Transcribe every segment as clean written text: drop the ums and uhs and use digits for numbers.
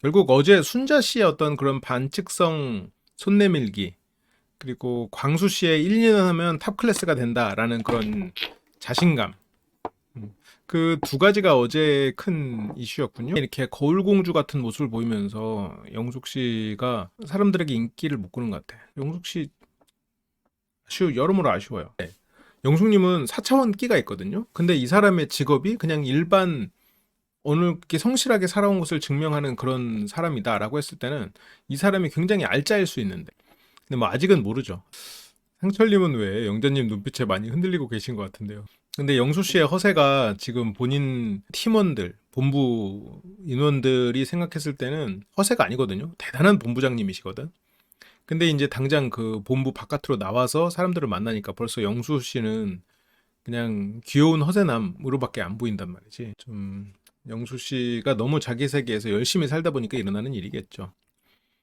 결국 어제 순자 씨의 어떤 그런 반칙성 손 내밀기, 그리고 광수 씨의 1, 2년 하면 탑 클래스가 된다라는 그런 자신감. 그 두 가지가 어제 큰 이슈였군요. 이렇게 거울공주 같은 모습을 보이면서 영숙 씨가 사람들에게 인기를 못 끄는 것 같아. 영숙 씨 여러모로 아쉬워요. 네. 영숙님은 4차원 끼가 있거든요. 근데 이 사람의 직업이 그냥 일반 어느 게 성실하게 살아온 것을 증명하는 그런 사람이다라고 했을 때는 이 사람이 굉장히 알짜일 수 있는데, 근데 뭐 아직은 모르죠. 상철님은 왜 영자님 눈빛에 많이 흔들리고 계신 것 같은데요. 근데 영수 씨의 허세가 지금 본인 팀원들, 본부 인원들이 생각했을 때는 허세가 아니거든요. 대단한 본부장님이시거든. 근데 이제 당장 그 본부 바깥으로 나와서 사람들을 만나니까 벌써 영수 씨는 그냥 귀여운 허세남으로밖에 안 보인단 말이지. 좀 영수 씨가 너무 자기 세계에서 열심히 살다 보니까 일어나는 일이겠죠.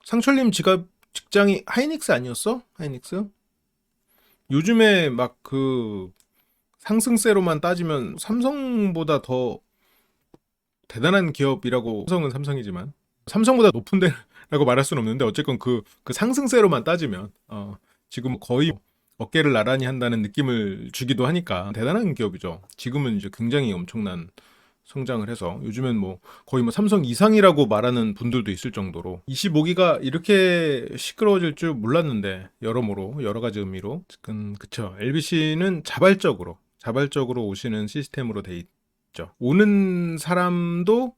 상철님 직장이 하이닉스 아니었어? 하이닉스? 요즘에 막 그 상승세로만 따지면 삼성보다 더 대단한 기업이라고, 삼성은 삼성이지만 삼성보다 높은 데라고 말할 수는 없는데 어쨌건 그 상승세로만 따지면 지금 거의 어깨를 나란히 한다는 느낌을 주기도 하니까 대단한 기업이죠. 지금은 이제 굉장히 엄청난 성장을 해서 요즘엔 뭐 거의 뭐 삼성 이상이라고 말하는 분들도 있을 정도로 25기가 이렇게 시끄러워질 줄 몰랐는데, 여러모로 여러 가지 의미로 그쵸. LBC는 자발적으로 오시는 시스템으로 돼 있죠. 오는 사람도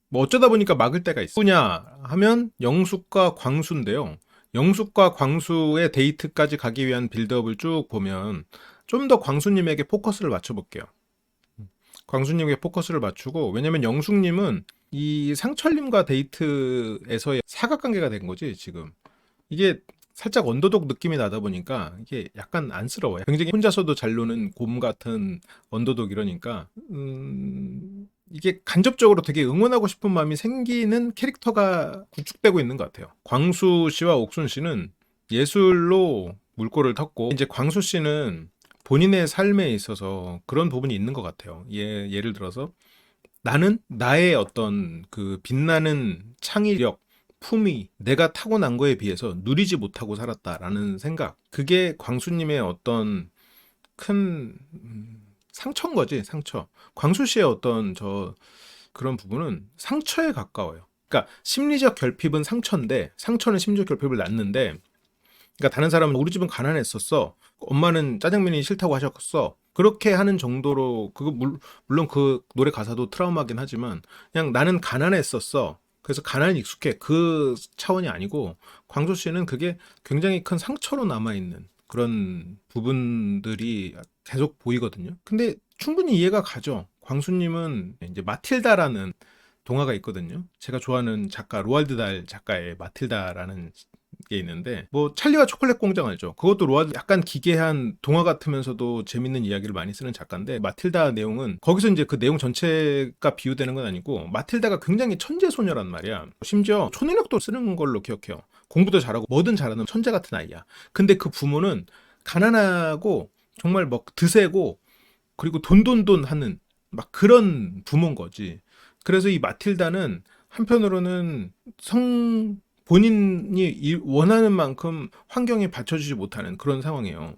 뭐 어쩌다 보니까 막을 때가 있어. 누구냐 하면 영숙과 광수인데요. 영숙과 광수의 데이트까지 가기 위한 빌드업을 쭉 보면 좀 더 광수님에게 포커스를 맞춰볼게요. 광수님에게 포커스를 맞추고, 왜냐면 영숙님은 이 상철님과 데이트에서의 사각관계가 된 거지 지금. 이게 살짝 언더독 느낌이 나다 보니까 이게 약간 안쓰러워요. 굉장히 혼자서도 잘 노는 곰 같은 언더독 이러니까 이게 간접적으로 되게 응원하고 싶은 마음이 생기는 캐릭터가 구축되고 있는 것 같아요. 광수 씨와 옥순 씨는 예술로 물꼬를 텄고, 이제 광수 씨는 본인의 삶에 있어서 그런 부분이 있는 것 같아요. 예를 들어서 나는 나의 어떤 그 빛나는 창의력, 품위, 내가 타고난 거에 비해서 누리지 못하고 살았다라는 생각. 그게 광수님의 어떤 큰 상처인 거지, 상처. 광수 씨의 어떤 그런 부분은 상처에 가까워요. 그러니까 심리적 결핍은 상처인데, 상처는 심리적 결핍을 낳는데, 그러니까 다른 사람은 우리 집은 가난했었어. 엄마는 짜장면이 싫다고 하셨어. 그렇게 하는 정도로, 물론 그 노래 가사도 트라우마긴 하지만 그냥 나는 가난했었어. 그래서 가난에 익숙해. 그 차원이 아니고 광수 씨는 그게 굉장히 큰 상처로 남아있는 그런 부분들이 계속 보이거든요. 근데 충분히 이해가 가죠. 광수님은 이제 마틸다라는 동화가 있거든요. 제가 좋아하는 작가 로알드 달 작가의 마틸다라는 게 있는데, 뭐 찰리와 초콜릿 공장 알죠? 그것도 로알드, 약간 기괴한 동화 같으면서도 재밌는 이야기를 많이 쓰는 작가인데, 마틸다 내용은 거기서 이제 그 내용 전체가 비유되는 건 아니고 마틸다가 굉장히 천재 소녀란 말이야. 심지어 초능력도 쓰는 걸로 기억해요. 공부도 잘하고 뭐든 잘하는 천재 같은 아이야. 근데 그 부모는 가난하고 정말 막 드세고, 그리고 돈돈돈 하는 막 그런 부모인 거지. 그래서 이 마틸다는 한편으로는 본인이 원하는 만큼 환경에 받쳐주지 못하는 그런 상황이에요.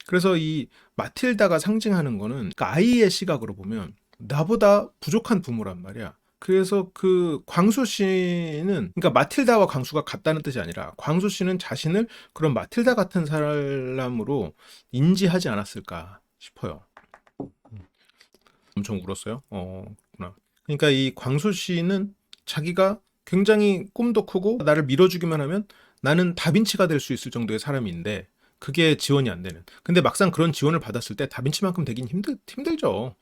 그래서 이 마틸다가 상징하는 거는, 그러니까 아이의 시각으로 보면 나보다 부족한 부모란 말이야. 그래서 그 광수 씨는, 그러니까 마틸다와 광수가 같다는 뜻이 아니라 광수 씨는 자신을 그런 마틸다 같은 사람으로 인지하지 않았을까 싶어요. 엄청 울었어요? 그렇구나. 그러니까 이 광수 씨는 자기가 굉장히 꿈도 크고 나를 밀어주기만 하면 나는 다빈치가 될 수 있을 정도의 사람인데, 그게 지원이 안 되는. 근데 막상 그런 지원을 받았을 때 다빈치만큼 되긴 힘들죠.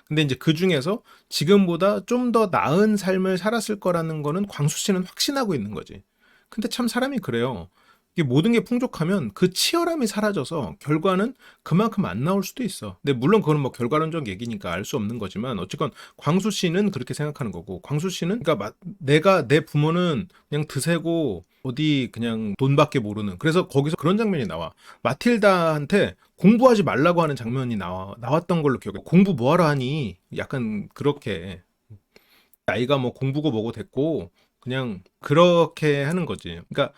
근데 이제 그 중에서 지금보다 좀 더 나은 삶을 살았을 거라는 거는 광수 씨는 확신하고 있는 거지. 근데 참 사람이 그래요. 이게 모든 게 풍족하면 그 치열함이 사라져서 결과는 그만큼 안 나올 수도 있어. 근데 물론 그거는 뭐 결과론적 얘기니까 알 수 없는 거지만, 어쨌건 광수 씨는 그렇게 생각하는 거고, 광수 씨는 그러니까 내가, 내 부모는 그냥 드세고 어디 그냥 돈밖에 모르는, 그래서 거기서 그런 장면이 나와. 마틸다한테 공부하지 말라고 하는 장면이 나왔던 걸로 기억해. 공부 뭐하러 하니? 약간 그렇게. 나이가 뭐 공부고 뭐고 됐고 그냥 그렇게 하는 거지. 그러니까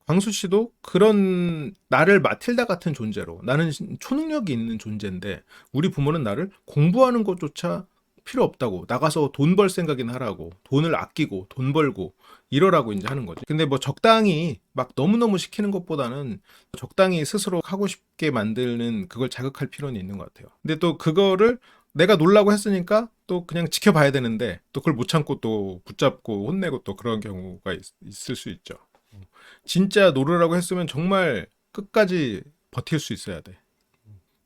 광수 씨도 그런 나를 마틸다 같은 존재로 나는 초능력이 있는 존재인데 우리 부모는 나를 공부하는 것조차 필요 없다고 나가서 돈 벌 생각이나 하라고 돈을 아끼고 돈 벌고 이러라고 이제 하는 거지. 근데 뭐 적당히 막 너무너무 시키는 것보다는 적당히 스스로 하고 싶게 만드는 그걸 자극할 필요는 있는 것 같아요. 근데 또 그거를 내가 놀라고 했으니까 또 그냥 지켜봐야 되는데 또 그걸 못 참고 또 붙잡고 혼내고 또 그런 경우가 있을 수 있죠. 진짜 노르라고 했으면 정말 끝까지 버틸 수 있어야 돼.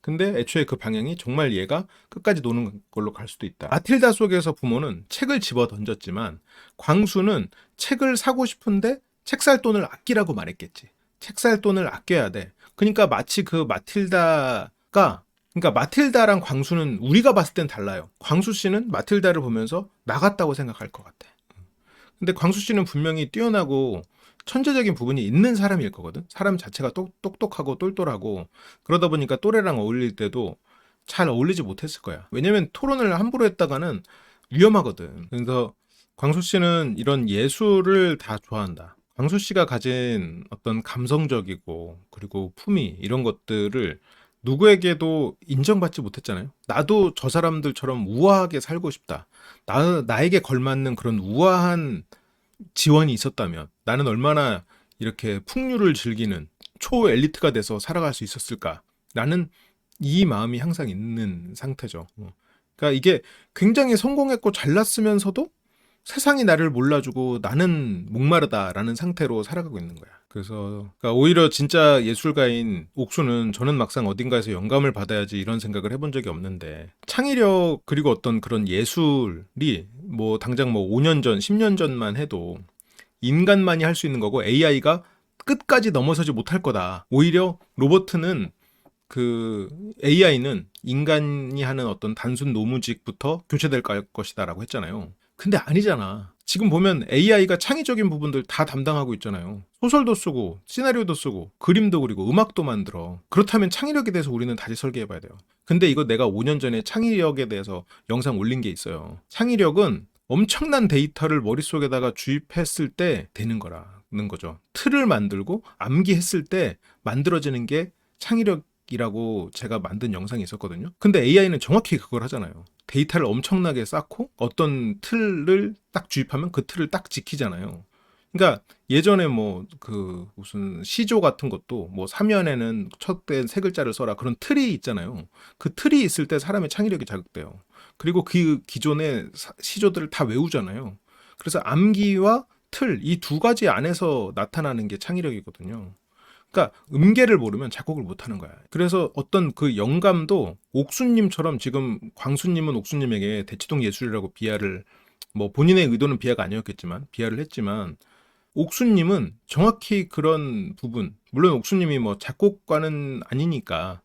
근데 애초에 그 방향이 정말 얘가 끝까지 노는 걸로 갈 수도 있다. 마틸다 속에서 부모는 책을 집어 던졌지만 광수는 책을 사고 싶은데 책 살 돈을 아끼라고 말했겠지. 책 살 돈을 아껴야 돼. 그러니까 마치 그 마틸다가 그러니까 마틸다랑 광수는 우리가 봤을 땐 달라요. 광수 씨는 마틸다를 보면서 나갔다고 생각할 것 같아. 근데 광수 씨는 분명히 뛰어나고 천재적인 부분이 있는 사람일 거거든. 사람 자체가 똑똑하고 똘똘하고 그러다 보니까 또래랑 어울릴 때도 잘 어울리지 못했을 거야. 왜냐면 토론을 함부로 했다가는 위험하거든. 그래서 광수 씨는 이런 예술을 다 좋아한다. 광수 씨가 가진 어떤 감성적이고 그리고 품위 이런 것들을 누구에게도 인정받지 못했잖아요. 나도 저 사람들처럼 우아하게 살고 싶다. 나에게 걸맞는 그런 우아한 지원이 있었다면 나는 얼마나 이렇게 풍류를 즐기는 초엘리트가 돼서 살아갈 수 있었을까? 나는 이 마음이 항상 있는 상태죠. 그러니까 이게 굉장히 성공했고 잘났으면서도 세상이 나를 몰라주고 나는 목마르다라는 상태로 살아가고 있는 거야. 그래서 그러니까 오히려 진짜 예술가인 옥수는 저는 막상 어딘가에서 영감을 받아야지 이런 생각을 해본 적이 없는데 창의력 그리고 어떤 그런 예술이 뭐 당장 뭐 5년 전, 10년 전만 해도 인간만이 할 수 있는 거고 AI가 끝까지 넘어서지 못할 거다. 오히려 로버트는 그 AI는 인간이 하는 어떤 단순 노무직부터 교체될 것이다라고 했잖아요. 근데 아니잖아. 지금 보면 AI가 창의적인 부분들 다 담당하고 있잖아요. 소설도 쓰고 시나리오도 쓰고 그림도 그리고 음악도 만들어. 그렇다면 창의력에 대해서 우리는 다시 설계해 봐야 돼요. 근데 이거 내가 5년 전에 창의력에 대해서 영상 올린 게 있어요. 창의력은 엄청난 데이터를 머릿속에다가 주입했을 때 되는 거라는 거죠. 틀을 만들고 암기했을 때 만들어지는 게 창의력이라고 제가 만든 영상이 있었거든요. 근데 AI는 정확히 그걸 하잖아요. 데이터를 엄청나게 쌓고 어떤 틀을 딱 주입하면 그 틀을 딱 지키잖아요. 그러니까 예전에 뭐 그 무슨 시조 같은 것도 뭐 사면에는 첫 때 세 글자를 써라 그런 틀이 있잖아요. 그 틀이 있을 때 사람의 창의력이 자극돼요. 그리고 그 기존의 시조들을 다 외우잖아요. 그래서 암기와 틀, 이 두 가지 안에서 나타나는 게 창의력이거든요. 그러니까 음계를 모르면 작곡을 못 하는 거야. 그래서 어떤 그 영감도 옥수님처럼 지금 광수님은 옥수님에게 대치동 예술이라고 비하를 뭐 본인의 의도는 비하가 아니었겠지만 비하를 했지만 옥수님은 정확히 그런 부분 물론 옥수님이 뭐 작곡가는 아니니까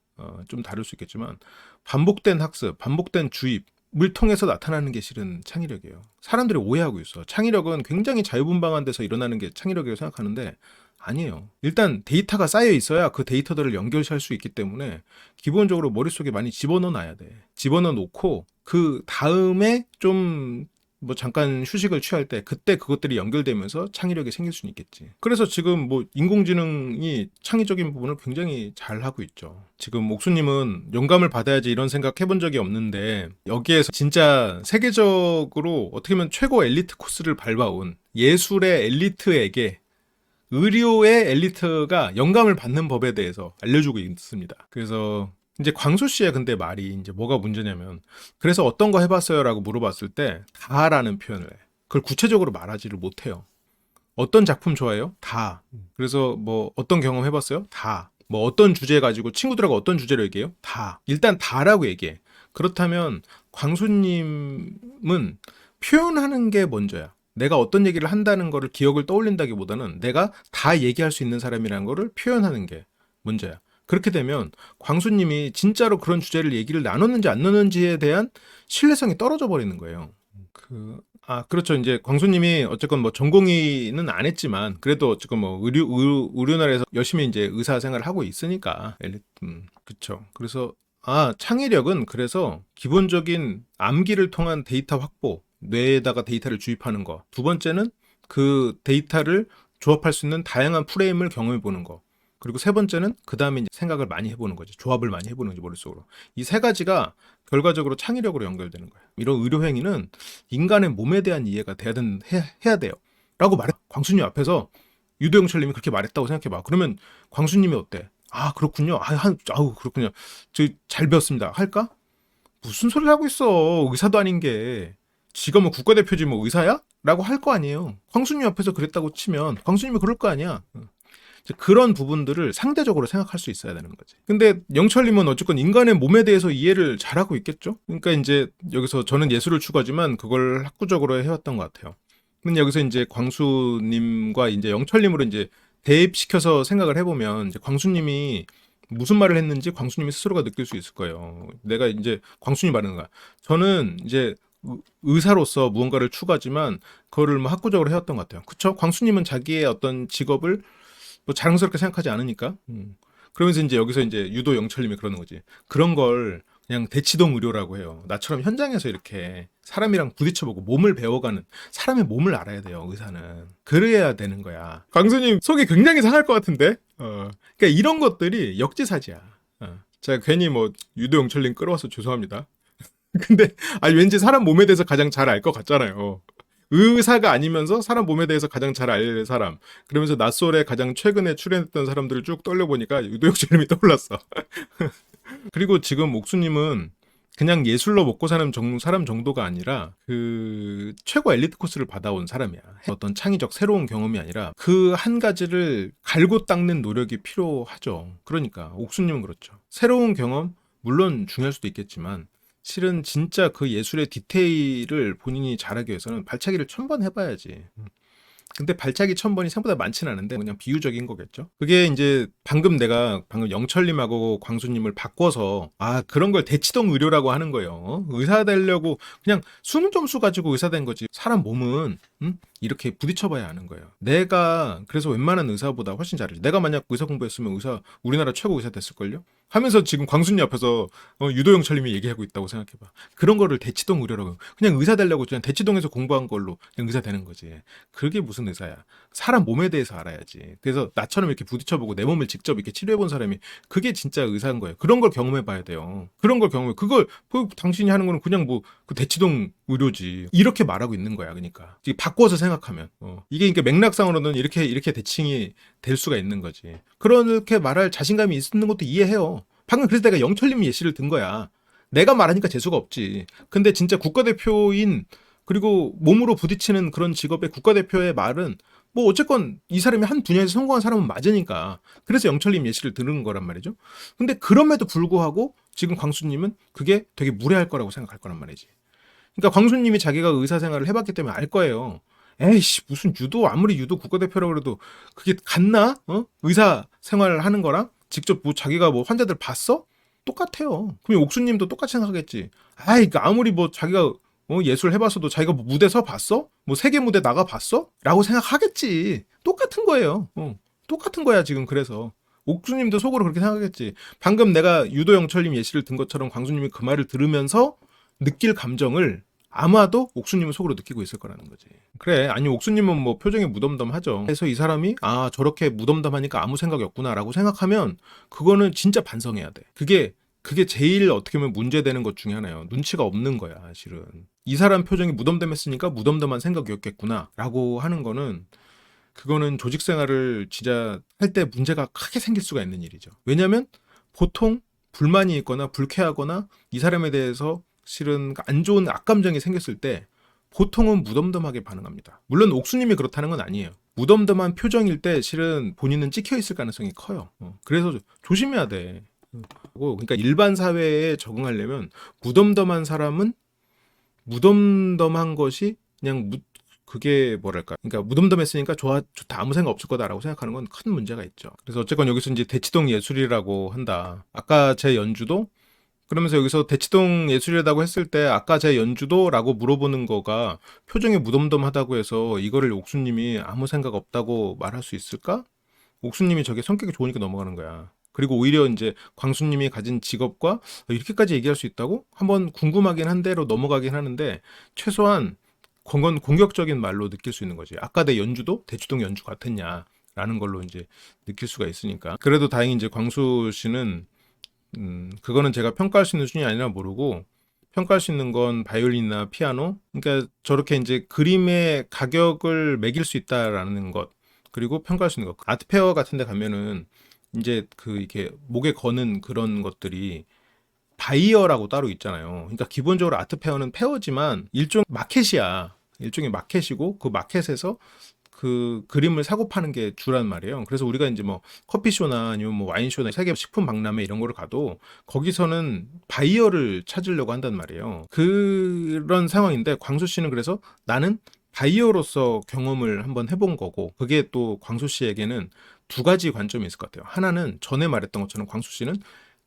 좀 다를 수 있겠지만 반복된 학습, 반복된 주입을 통해서 나타나는 게 실은 창의력이에요. 사람들이 오해하고 있어. 창의력은 굉장히 자유분방한 데서 일어나는 게 창의력이라고 생각하는데 아니에요. 일단 데이터가 쌓여 있어야 그 데이터들을 연결할 수 있기 때문에 기본적으로 머릿속에 많이 집어넣어 놔야 돼. 집어넣어 놓고 그 다음에 좀 뭐 잠깐 휴식을 취할 때 그때 그것들이 연결되면서 창의력이 생길 수는 있겠지. 그래서 지금 뭐 인공지능이 창의적인 부분을 굉장히 잘 하고 있죠. 지금 옥수님은 영감을 받아야지 이런 생각 해본 적이 없는데 여기에서 진짜 세계적으로 어떻게 보면 최고 엘리트 코스를 밟아온 예술의 엘리트에게 의료의 엘리트가 영감을 받는 법에 대해서 알려주고 있습니다. 그래서 이제 광수 씨의 근데 말이 이제 뭐가 문제냐면 그래서 어떤 거 해봤어요? 라고 물어봤을 때 다라는 표현을 해. 그걸 구체적으로 말하지를 못해요. 어떤 작품 좋아해요? 다. 그래서 뭐 어떤 경험 해봤어요? 다. 뭐 어떤 주제 가지고 친구들하고 어떤 주제로 얘기해요? 다. 일단 다라고 얘기해. 그렇다면 광수님은 표현하는 게 먼저야. 내가 어떤 얘기를 한다는 거를 기억을 떠올린다기보다는 내가 다 얘기할 수 있는 사람이라는 거를 표현하는 게 문제야. 그렇게 되면 광수님이 진짜로 그런 주제를 얘기를 나눴는지 안 나눴는지에 대한 신뢰성이 떨어져 버리는 거예요. 그렇죠. 이제 광수님이 어쨌건 뭐 전공의는 안 했지만 그래도 어쨌건 뭐 의료나라에서 열심히 이제 의사 생활을 하고 있으니까 그렇죠. 그래서 창의력은 그래서 기본적인 암기를 통한 데이터 확보 뇌에다가 데이터를 주입하는 거. 두 번째는 그 데이터를 조합할 수 있는 다양한 프레임을 경험해 보는 거. 그리고 세 번째는 그 다음에 생각을 많이 해보는 거지. 조합을 많이 해보는 거지, 머릿속으로. 이 세 가지가 결과적으로 창의력으로 연결되는 거예요. 이런 의료 행위는 인간의 몸에 대한 이해가 해야 돼요. 라고 말해. 광수님 앞에서 유도영철님이 그렇게 말했다고 생각해봐. 그러면 광수님이 어때? 아, 그렇군요. 아우, 그렇군요. 잘 배웠습니다. 할까? 무슨 소리를 하고 있어. 의사도 아닌 게. 지가 뭐 국가대표지 뭐 의사야? 라고 할 거 아니에요. 광수님 앞에서 그랬다고 치면 광수님이 그럴 거 아니야. 그런 부분들을 상대적으로 생각할 수 있어야 되는 거지. 근데 영철님은 어쨌건 인간의 몸에 대해서 이해를 잘하고 있겠죠? 그러니까 이제 여기서 저는 예술을 추구하지만 그걸 학구적으로 해왔던 것 같아요. 근데 여기서 이제 광수님과 이제 영철님으로 이제 대입시켜서 생각을 해보면 이제 광수님이 무슨 말을 했는지 광수님이 스스로가 느낄 수 있을 거예요. 내가 이제 광수님이 말하는 거야. 저는 이제 의사로서 무언가를 추구하지만 그거를 뭐 학구적으로 해왔던 것 같아요. 그쵸? 광수님은 자기의 어떤 직업을 뭐 자랑스럽게 생각하지 않으니까. 그러면서 이제 여기서 이제 유도 영철님이 그러는 거지. 그런 걸 그냥 대치동 의료라고 해요. 나처럼 현장에서 이렇게 사람이랑 부딪혀보고 몸을 배워가는 사람의 몸을 알아야 돼요. 의사는 그래야 되는 거야. 광수님 속이 굉장히 상할 것 같은데. 그러니까 이런 것들이 역지사지야. 제가 괜히 뭐 유도 영철님 끌어와서 죄송합니다. 근데 아니 왠지 사람 몸에 대해서 가장 잘 알 것 같잖아요. 의사가 아니면서 사람 몸에 대해서 가장 잘 알 사람. 그러면서 낯설에 가장 최근에 출연했던 사람들을 쭉 떠올려보니까 유도혁철님이 떠올랐어. 그리고 지금 옥수님은 그냥 예술로 먹고 사는 사람 정도가 아니라 그 최고 엘리트 코스를 받아온 사람이야. 어떤 창의적 새로운 경험이 아니라 그 한 가지를 갈고 닦는 노력이 필요하죠. 그러니까 옥수님은 그렇죠. 새로운 경험 물론 중요할 수도 있겠지만 실은 진짜 그 예술의 디테일을 본인이 잘하기 위해서는 발차기를 1000번 해봐야지. 근데 발차기 1000번이 생각보다 많지는 않은데 그냥 비유적인 거겠죠. 그게 이제 방금 영철님하고 광수님을 바꿔서 그런 걸 대치동 의료라고 하는 거예요. 의사 되려고 그냥 수능 점수 가지고 의사 된 거지. 사람 몸은 이렇게 부딪혀봐야 아는 거예요. 내가 그래서 웬만한 의사보다 훨씬 잘해. 내가 만약 의사 공부했으면 우리나라 최고 의사 됐을걸요? 하면서 지금 광수님 앞에서 유도영철님이 얘기하고 있다고 생각해봐. 그런 거를 대치동 의료라고. 그냥 의사 되려고 그냥 대치동에서 공부한 걸로 그냥 의사 되는 거지. 그게 무슨 의사야? 사람 몸에 대해서 알아야지. 그래서 나처럼 이렇게 부딪혀보고 내 몸을 직접 이렇게 치료해본 사람이 그게 진짜 의사인 거예요. 그런 걸 경험해봐야 돼요. 그런 걸 당신이 하는 거는 그냥 그 대치동 의료지. 이렇게 말하고 있는 거야. 그러니까 바꿔서 생각하면 이게 그러니까 맥락상으로는 이렇게 대칭이 될 수가 있는 거지. 그렇게 말할 자신감이 있는 것도 이해해요. 방금 그래서 내가 영철님 예시를 든 거야. 내가 말하니까 재수가 없지. 근데 진짜 국가대표인 그리고 몸으로 부딪히는 그런 직업의 국가대표의 말은 뭐 어쨌건 이 사람이 한 분야에서 성공한 사람은 맞으니까 그래서 영철님 예시를 들은 거란 말이죠. 근데 그럼에도 불구하고 지금 광수님은 그게 되게 무례할 거라고 생각할 거란 말이지. 그러니까 광수님이 자기가 의사 생활을 해봤기 때문에 알 거예요. 에이씨 무슨 아무리 유도 국가대표라고 그래도 그게 같나? 의사 생활을 하는 거랑 직접 자기가 환자들 봤어? 똑같아요. 그럼 옥수님도 똑같이 생각하겠지. 아무리 자기가 예술 해봤어도 자기가 무대 서 봤어? 세계 무대 나가 봤어? 라고 생각하겠지. 똑같은 거예요. 똑같은 거야 지금. 그래서 옥수님도 속으로 그렇게 생각하겠지. 방금 내가 유도영철님 예시를 든 것처럼 광수님이 그 말을 들으면서 느낄 감정을 아마도 옥수님은 속으로 느끼고 있을 거라는 거지. 그래, 아니 옥수님은 표정이 무덤덤하죠. 그래서 이 사람이 저렇게 무덤덤하니까 아무 생각이 없구나라고 생각하면 그거는 진짜 반성해야 돼. 그게 제일 어떻게 보면 문제되는 것 중에 하나예요. 눈치가 없는 거야, 실은. 이 사람 표정이 무덤덤했으니까 무덤덤한 생각이었겠구나라고 하는 거는 그거는 조직 생활을 진짜 할 때 문제가 크게 생길 수가 있는 일이죠. 왜냐하면 보통 불만이 있거나 불쾌하거나 이 사람에 대해서 실은 안 좋은 악감정이 생겼을 때 보통은 무덤덤하게 반응합니다. 물론 옥수님이 그렇다는 건 아니에요. 무덤덤한 표정일 때 실은 본인은 찍혀 있을 가능성이 커요. 그래서 조심해야 돼. 그러니까 일반 사회에 적응하려면 무덤덤한 사람은 무덤덤한 것이 그냥 그게 뭐랄까. 그러니까 무덤덤했으니까 좋다 아무 생각 없을 거다라고 생각하는 건 큰 문제가 있죠. 그래서 어쨌건 여기서 이제 대치동 예술이라고 한다. 아까 제 연주도 그러면서 여기서 대치동 예술이라고 했을 때 아까 제 연주도라고 물어보는 거가 표정이 무덤덤하다고 해서 이거를 옥수님이 아무 생각 없다고 말할 수 있을까? 옥수님이 저게 성격이 좋으니까 넘어가는 거야. 그리고 오히려 이제 광수님이 가진 직업과 이렇게까지 얘기할 수 있다고? 한번 궁금하긴 한데로 넘어가긴 하는데 최소한 그건 공격적인 말로 느낄 수 있는 거지. 아까 내 연주도 대치동 연주 같았냐라는 걸로 이제 느낄 수가 있으니까. 그래도 다행히 이제 광수 씨는 그거는 제가 평가할 수 있는 수준이 아니라 모르고 평가할 수 있는 건 바이올린이나 피아노. 그러니까 저렇게 이제 그림의 가격을 매길 수 있다라는 것. 그리고 평가할 수 있는 것. 아트페어 같은 데 가면은 이제 그 이렇게 목에 거는 그런 것들이 바이어라고 따로 있잖아요. 그러니까 기본적으로 아트페어는 페어지만 일종 마켓이야. 일종의 마켓이고 그 마켓에서 그 그림을 사고 파는 게 주란 말이에요. 그래서 우리가 이제 뭐 커피쇼나 아니면 뭐 와인쇼나 세계 식품 박람회 이런 거를 가도 거기서는 바이어를 찾으려고 한단 말이에요. 그런 상황인데 광수 씨는 그래서 나는 바이어로서 경험을 한번 해본 거고 그게 또 광수 씨에게는 두 가지 관점이 있을 것 같아요. 하나는 전에 말했던 것처럼 광수 씨는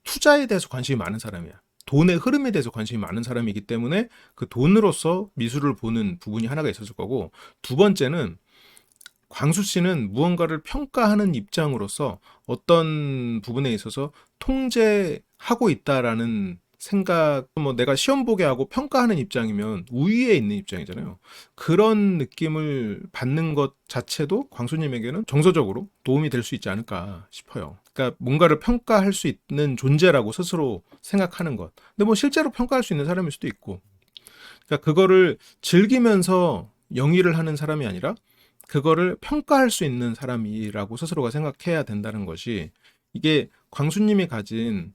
투자에 대해서 관심이 많은 사람이야. 돈의 흐름에 대해서 관심이 많은 사람이기 때문에 그 돈으로서 미술을 보는 부분이 하나가 있었을 거고 두 번째는 광수 씨는 무언가를 평가하는 입장으로서 어떤 부분에 있어서 통제하고 있다라는 생각, 뭐 내가 시험 보게 하고 평가하는 입장이면 우위에 있는 입장이잖아요. 그런 느낌을 받는 것 자체도 광수님에게는 정서적으로 도움이 될 수 있지 않을까 싶어요. 그러니까 뭔가를 평가할 수 있는 존재라고 스스로 생각하는 것. 근데 뭐 실제로 평가할 수 있는 사람일 수도 있고. 그러니까 그거를 즐기면서 영위를 하는 사람이 아니라 그거를 평가할 수 있는 사람이라고 스스로가 생각해야 된다는 것이 이게 광수님이 가진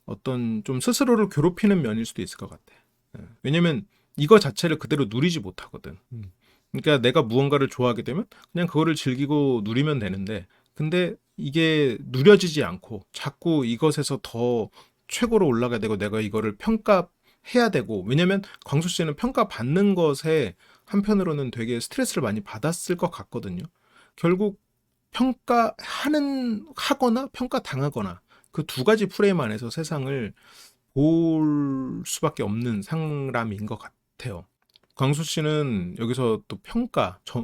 어떤 좀 스스로를 괴롭히는 면일 수도 있을 것 같아. 왜냐면 이거 자체를 그대로 누리지 못하거든. 그러니까 내가 무언가를 좋아하게 되면 그냥 그거를 즐기고 누리면 되는데 근데 이게 누려지지 않고 자꾸 이것에서 더 최고로 올라가야 되고 내가 이거를 평가해야 되고 왜냐면 광수 씨는 평가받는 것에 한편으로는 되게 스트레스를 많이 받았을 것 같거든요. 결국 하거나 평가당하거나 그 두 가지 프레임 안에서 세상을 볼 수밖에 없는 사람인 것 같아요. 광수 씨는 여기서 또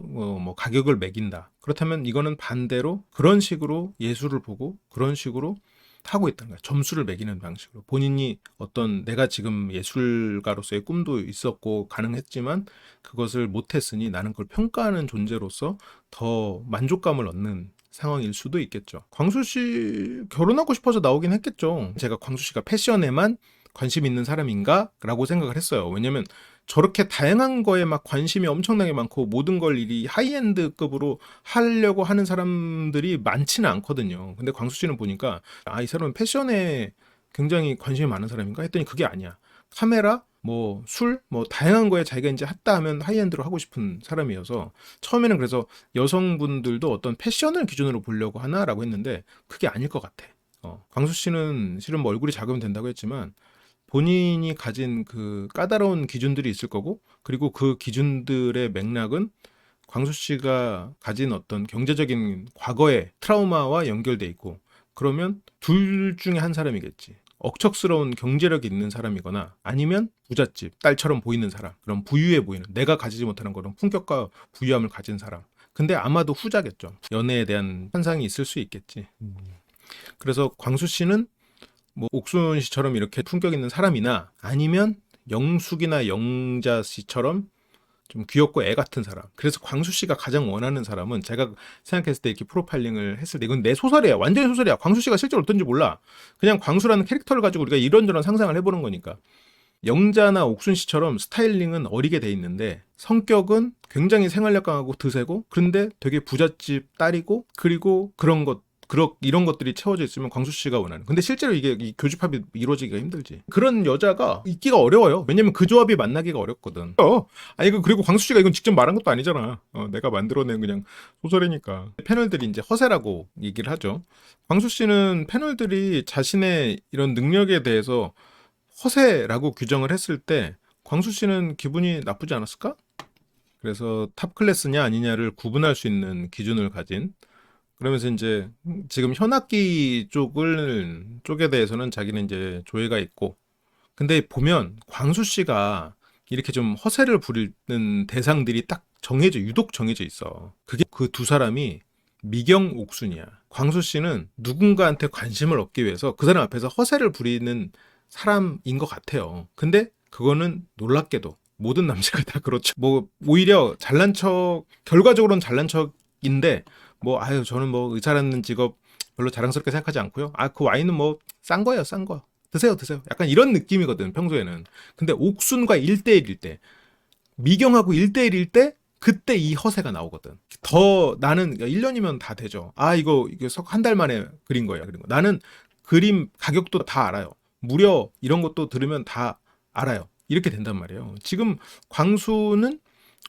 뭐 가격을 매긴다. 그렇다면 이거는 반대로 그런 식으로 예술을 보고 그런 식으로 하고 있다는 거야. 점수를 매기는 방식으로. 본인이 어떤 내가 지금 예술가로서의 꿈도 있었고 가능했지만 그것을 못했으니 나는 그걸 평가하는 존재로서 더 만족감을 얻는 상황일 수도 있겠죠. 광수 씨 결혼하고 싶어서 나오긴 했겠죠. 제가 광수 씨가 패션에만 관심 있는 사람인가? 라고 생각을 했어요. 왜냐면 저렇게 다양한 거에 막 관심이 엄청나게 많고 모든 걸 이 하이엔드급으로 하려고 하는 사람들이 많지는 않거든요. 근데 광수 씨는 보니까 이 사람은 패션에 굉장히 관심이 많은 사람인가 했더니 그게 아니야. 카메라, 뭐 술, 뭐 다양한 거에 자기가 이제 했다 하면 하이엔드로 하고 싶은 사람이어서 처음에는 그래서 여성분들도 어떤 패션을 기준으로 보려고 하나라고 했는데 그게 아닐 것 같아. 광수 씨는 실은 뭐 얼굴이 작으면 된다고 했지만 본인이 가진 그 까다로운 기준들이 있을 거고 그리고 그 기준들의 맥락은 광수 씨가 가진 어떤 경제적인 과거의 트라우마와 연결돼 있고 그러면 둘 중에 한 사람이겠지. 억척스러운 경제력이 있는 사람이거나 아니면 부잣집 딸처럼 보이는 사람 그런 부유해 보이는 내가 가지지 못하는 그런 품격과 부유함을 가진 사람 근데 아마도 후자겠죠. 연애에 대한 환상이 있을 수 있겠지. 그래서 광수 씨는 뭐 옥순 씨처럼 이렇게 품격 있는 사람이나 아니면 영숙이나 영자 씨처럼 좀 귀엽고 애 같은 사람. 그래서 광수 씨가 가장 원하는 사람은 제가 생각했을 때 이렇게 프로파일링을 했을 때 이건 내 소설이야. 완전히 소설이야. 광수 씨가 실제로 어떤지 몰라. 그냥 광수라는 캐릭터를 가지고 우리가 이런저런 상상을 해보는 거니까. 영자나 옥순 씨처럼 스타일링은 어리게 돼 있는데 성격은 굉장히 생활력 강하고 드세고 그런데 되게 부잣집 딸이고 그리고 이런 것들이 채워져 있으면 광수 씨가 원하는. 근데 실제로 이게 이 교집합이 이루어지기가 힘들지. 그런 여자가 있기가 어려워요. 왜냐면 그 조합이 만나기가 어렵거든. 아니 그리고 광수 씨가 이건 직접 말한 것도 아니잖아. 내가 만들어낸 그냥 소설이니까. 패널들이 이제 허세라고 얘기를 하죠. 광수 씨는 패널들이 자신의 이런 능력에 대해서 허세라고 규정을 했을 때 광수 씨는 기분이 나쁘지 않았을까? 그래서 탑 클래스냐 아니냐를 구분할 수 있는 기준을 가진 그러면서 이제 지금 현악기 쪽에 대해서는 자기는 이제 조예가 있고 근데 보면 광수 씨가 이렇게 좀 허세를 부리는 대상들이 딱 유독 정해져 있어. 그게 그 두 사람이 미경 옥순이야. 광수 씨는 누군가한테 관심을 얻기 위해서 그 사람 앞에서 허세를 부리는 사람인 것 같아요. 근데 그거는 놀랍게도 모든 남자가 다 그렇죠. 뭐 오히려 잘난 척, 결과적으로는 잘난 척인데 뭐 아유 저는 뭐 의사라는 직업 별로 자랑스럽게 생각하지 않고요. 아 그 와인은 뭐 싼 거예요, 싼 거. 드세요, 드세요. 약간 이런 느낌이거든 평소에는. 근데 옥순과 1대1일 때, 미경하고 1대1일 때 그때 이 허세가 나오거든. 더 나는 1년이면 다 되죠. 아 이거 한 달 만에 그린 거예요. 그린 거. 나는 그림 가격도 다 알아요. 무려 이런 것도 들으면 다 알아요. 이렇게 된단 말이에요. 지금 광수는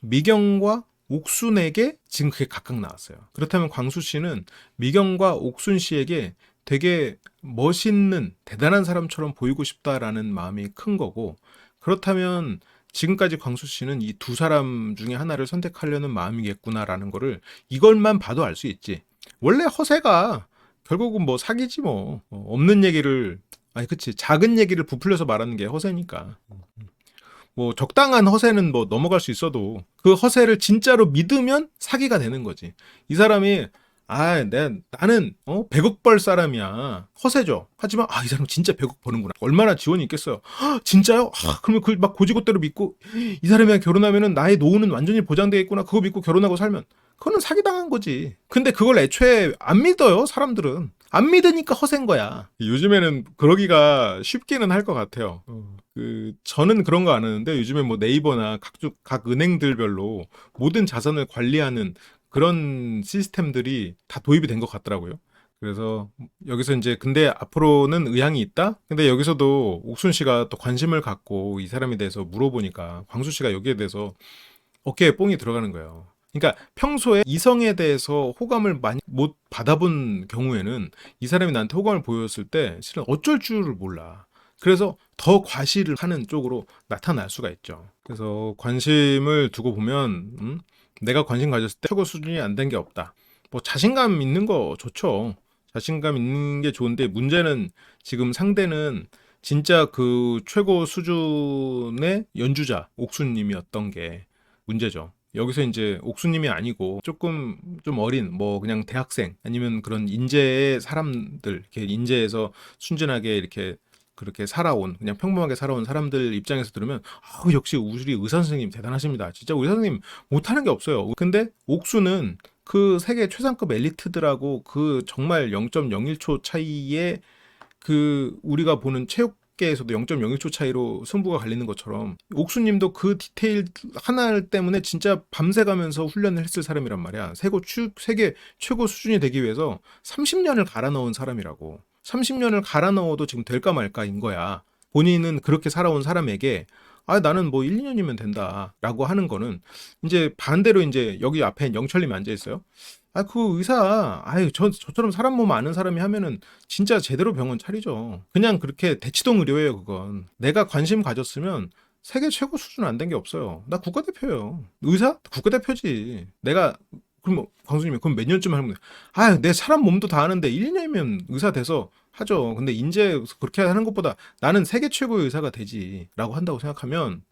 미경과 옥순에게 지금 그게 각각 나왔어요. 그렇다면 광수 씨는 미경과 옥순 씨에게 되게 멋있는 대단한 사람처럼 보이고 싶다라는 마음이 큰 거고, 그렇다면 지금까지 광수 씨는 이 두 사람 중에 하나를 선택하려는 마음이겠구나라는 거를 이걸만 봐도 알 수 있지. 원래 허세가 결국은 뭐 사기지 뭐. 없는 얘기를, 아니 그치, 작은 얘기를 부풀려서 말하는 게 허세니까. 뭐 적당한 허세는 뭐 넘어갈 수 있어도 그 허세를 진짜로 믿으면 사기가 되는 거지. 이 사람이 나는 100억 벌 사람이야. 허세죠. 하지만 이 사람 진짜 100억 버는구나. 얼마나 지원이 있겠어요. 진짜요? 그러면 그 막 고지고대로 믿고 이 사람이랑 결혼하면은 나의 노후는 완전히 보장되겠구나. 그거 믿고 결혼하고 살면 그거는 사기당한 거지. 근데 그걸 애초에 안 믿어요, 사람들은. 안 믿으니까 허세인 거야. 요즘에는 그러기가 쉽기는 할 것 같아요. 저는 그런 거 안 하는데 요즘에 뭐 네이버나 각 은행들별로 모든 자산을 관리하는 그런 시스템들이 다 도입이 된 것 같더라고요. 그래서 여기서 이제 근데 앞으로는 의향이 있다? 근데 여기서도 옥순 씨가 또 관심을 갖고 이 사람에 대해서 물어보니까 광수 씨가 여기에 대해서 어깨에 뽕이 들어가는 거예요. 그러니까 평소에 이성에 대해서 호감을 많이 못 받아본 경우에는 이 사람이 나한테 호감을 보였을 때 실은 어쩔 줄을 몰라. 그래서 더 과시를 하는 쪽으로 나타날 수가 있죠. 그래서 관심을 두고 보면 내가 관심 가졌을 때 최고 수준이 안 된 게 없다. 뭐 자신감 있는 거 좋죠. 자신감 있는 게 좋은데 문제는 지금 상대는 진짜 그 최고 수준의 연주자 옥수님이었던 게 문제죠. 여기서 이제 옥수님이 아니고 조금 좀 어린 뭐 그냥 대학생 아니면 그런 인재의 사람들 이렇게 인재에서 순진하게 이렇게 그렇게 살아온 그냥 평범하게 살아온 사람들 입장에서 들으면 역시 우리 의사 선생님 대단하십니다. 진짜 의사 선생님 못하는 게 없어요. 근데 옥수는 그 세계 최상급 엘리트들하고 그 정말 0.01초 차이에 그 우리가 보는 체육계에서도 0.01초 차이로 승부가 갈리는 것처럼 옥수님도 그 디테일 하나 때문에 진짜 밤새 가면서 훈련을 했을 사람이란 말이야. 세계 최고 수준이 되기 위해서 30년을 갈아 넣은 사람이라고. 30년을 갈아 넣어도 지금 될까 말까인 거야. 본인은 그렇게 살아온 사람에게 나는 뭐 1, 2년이면 된다라고 하는 거는 이제 반대로 이제 여기 앞에 영철님이 앉아 있어요. 그 의사, 저처럼 사람 몸 아는 사람이 하면은 진짜 제대로 병원 차리죠. 그냥 그렇게 대치동 의료예요, 그건. 내가 관심 가졌으면 세계 최고 수준 안 된 게 없어요. 나 국가대표예요. 의사? 국가대표지. 내가, 그럼 뭐, 광수님이 그럼 몇 년쯤 하면, 내 사람 몸도 다 아는데 1년이면 의사 돼서 하죠. 근데 인제 그렇게 하는 것보다 나는 세계 최고의 의사가 되지. 라고 한다고 생각하면,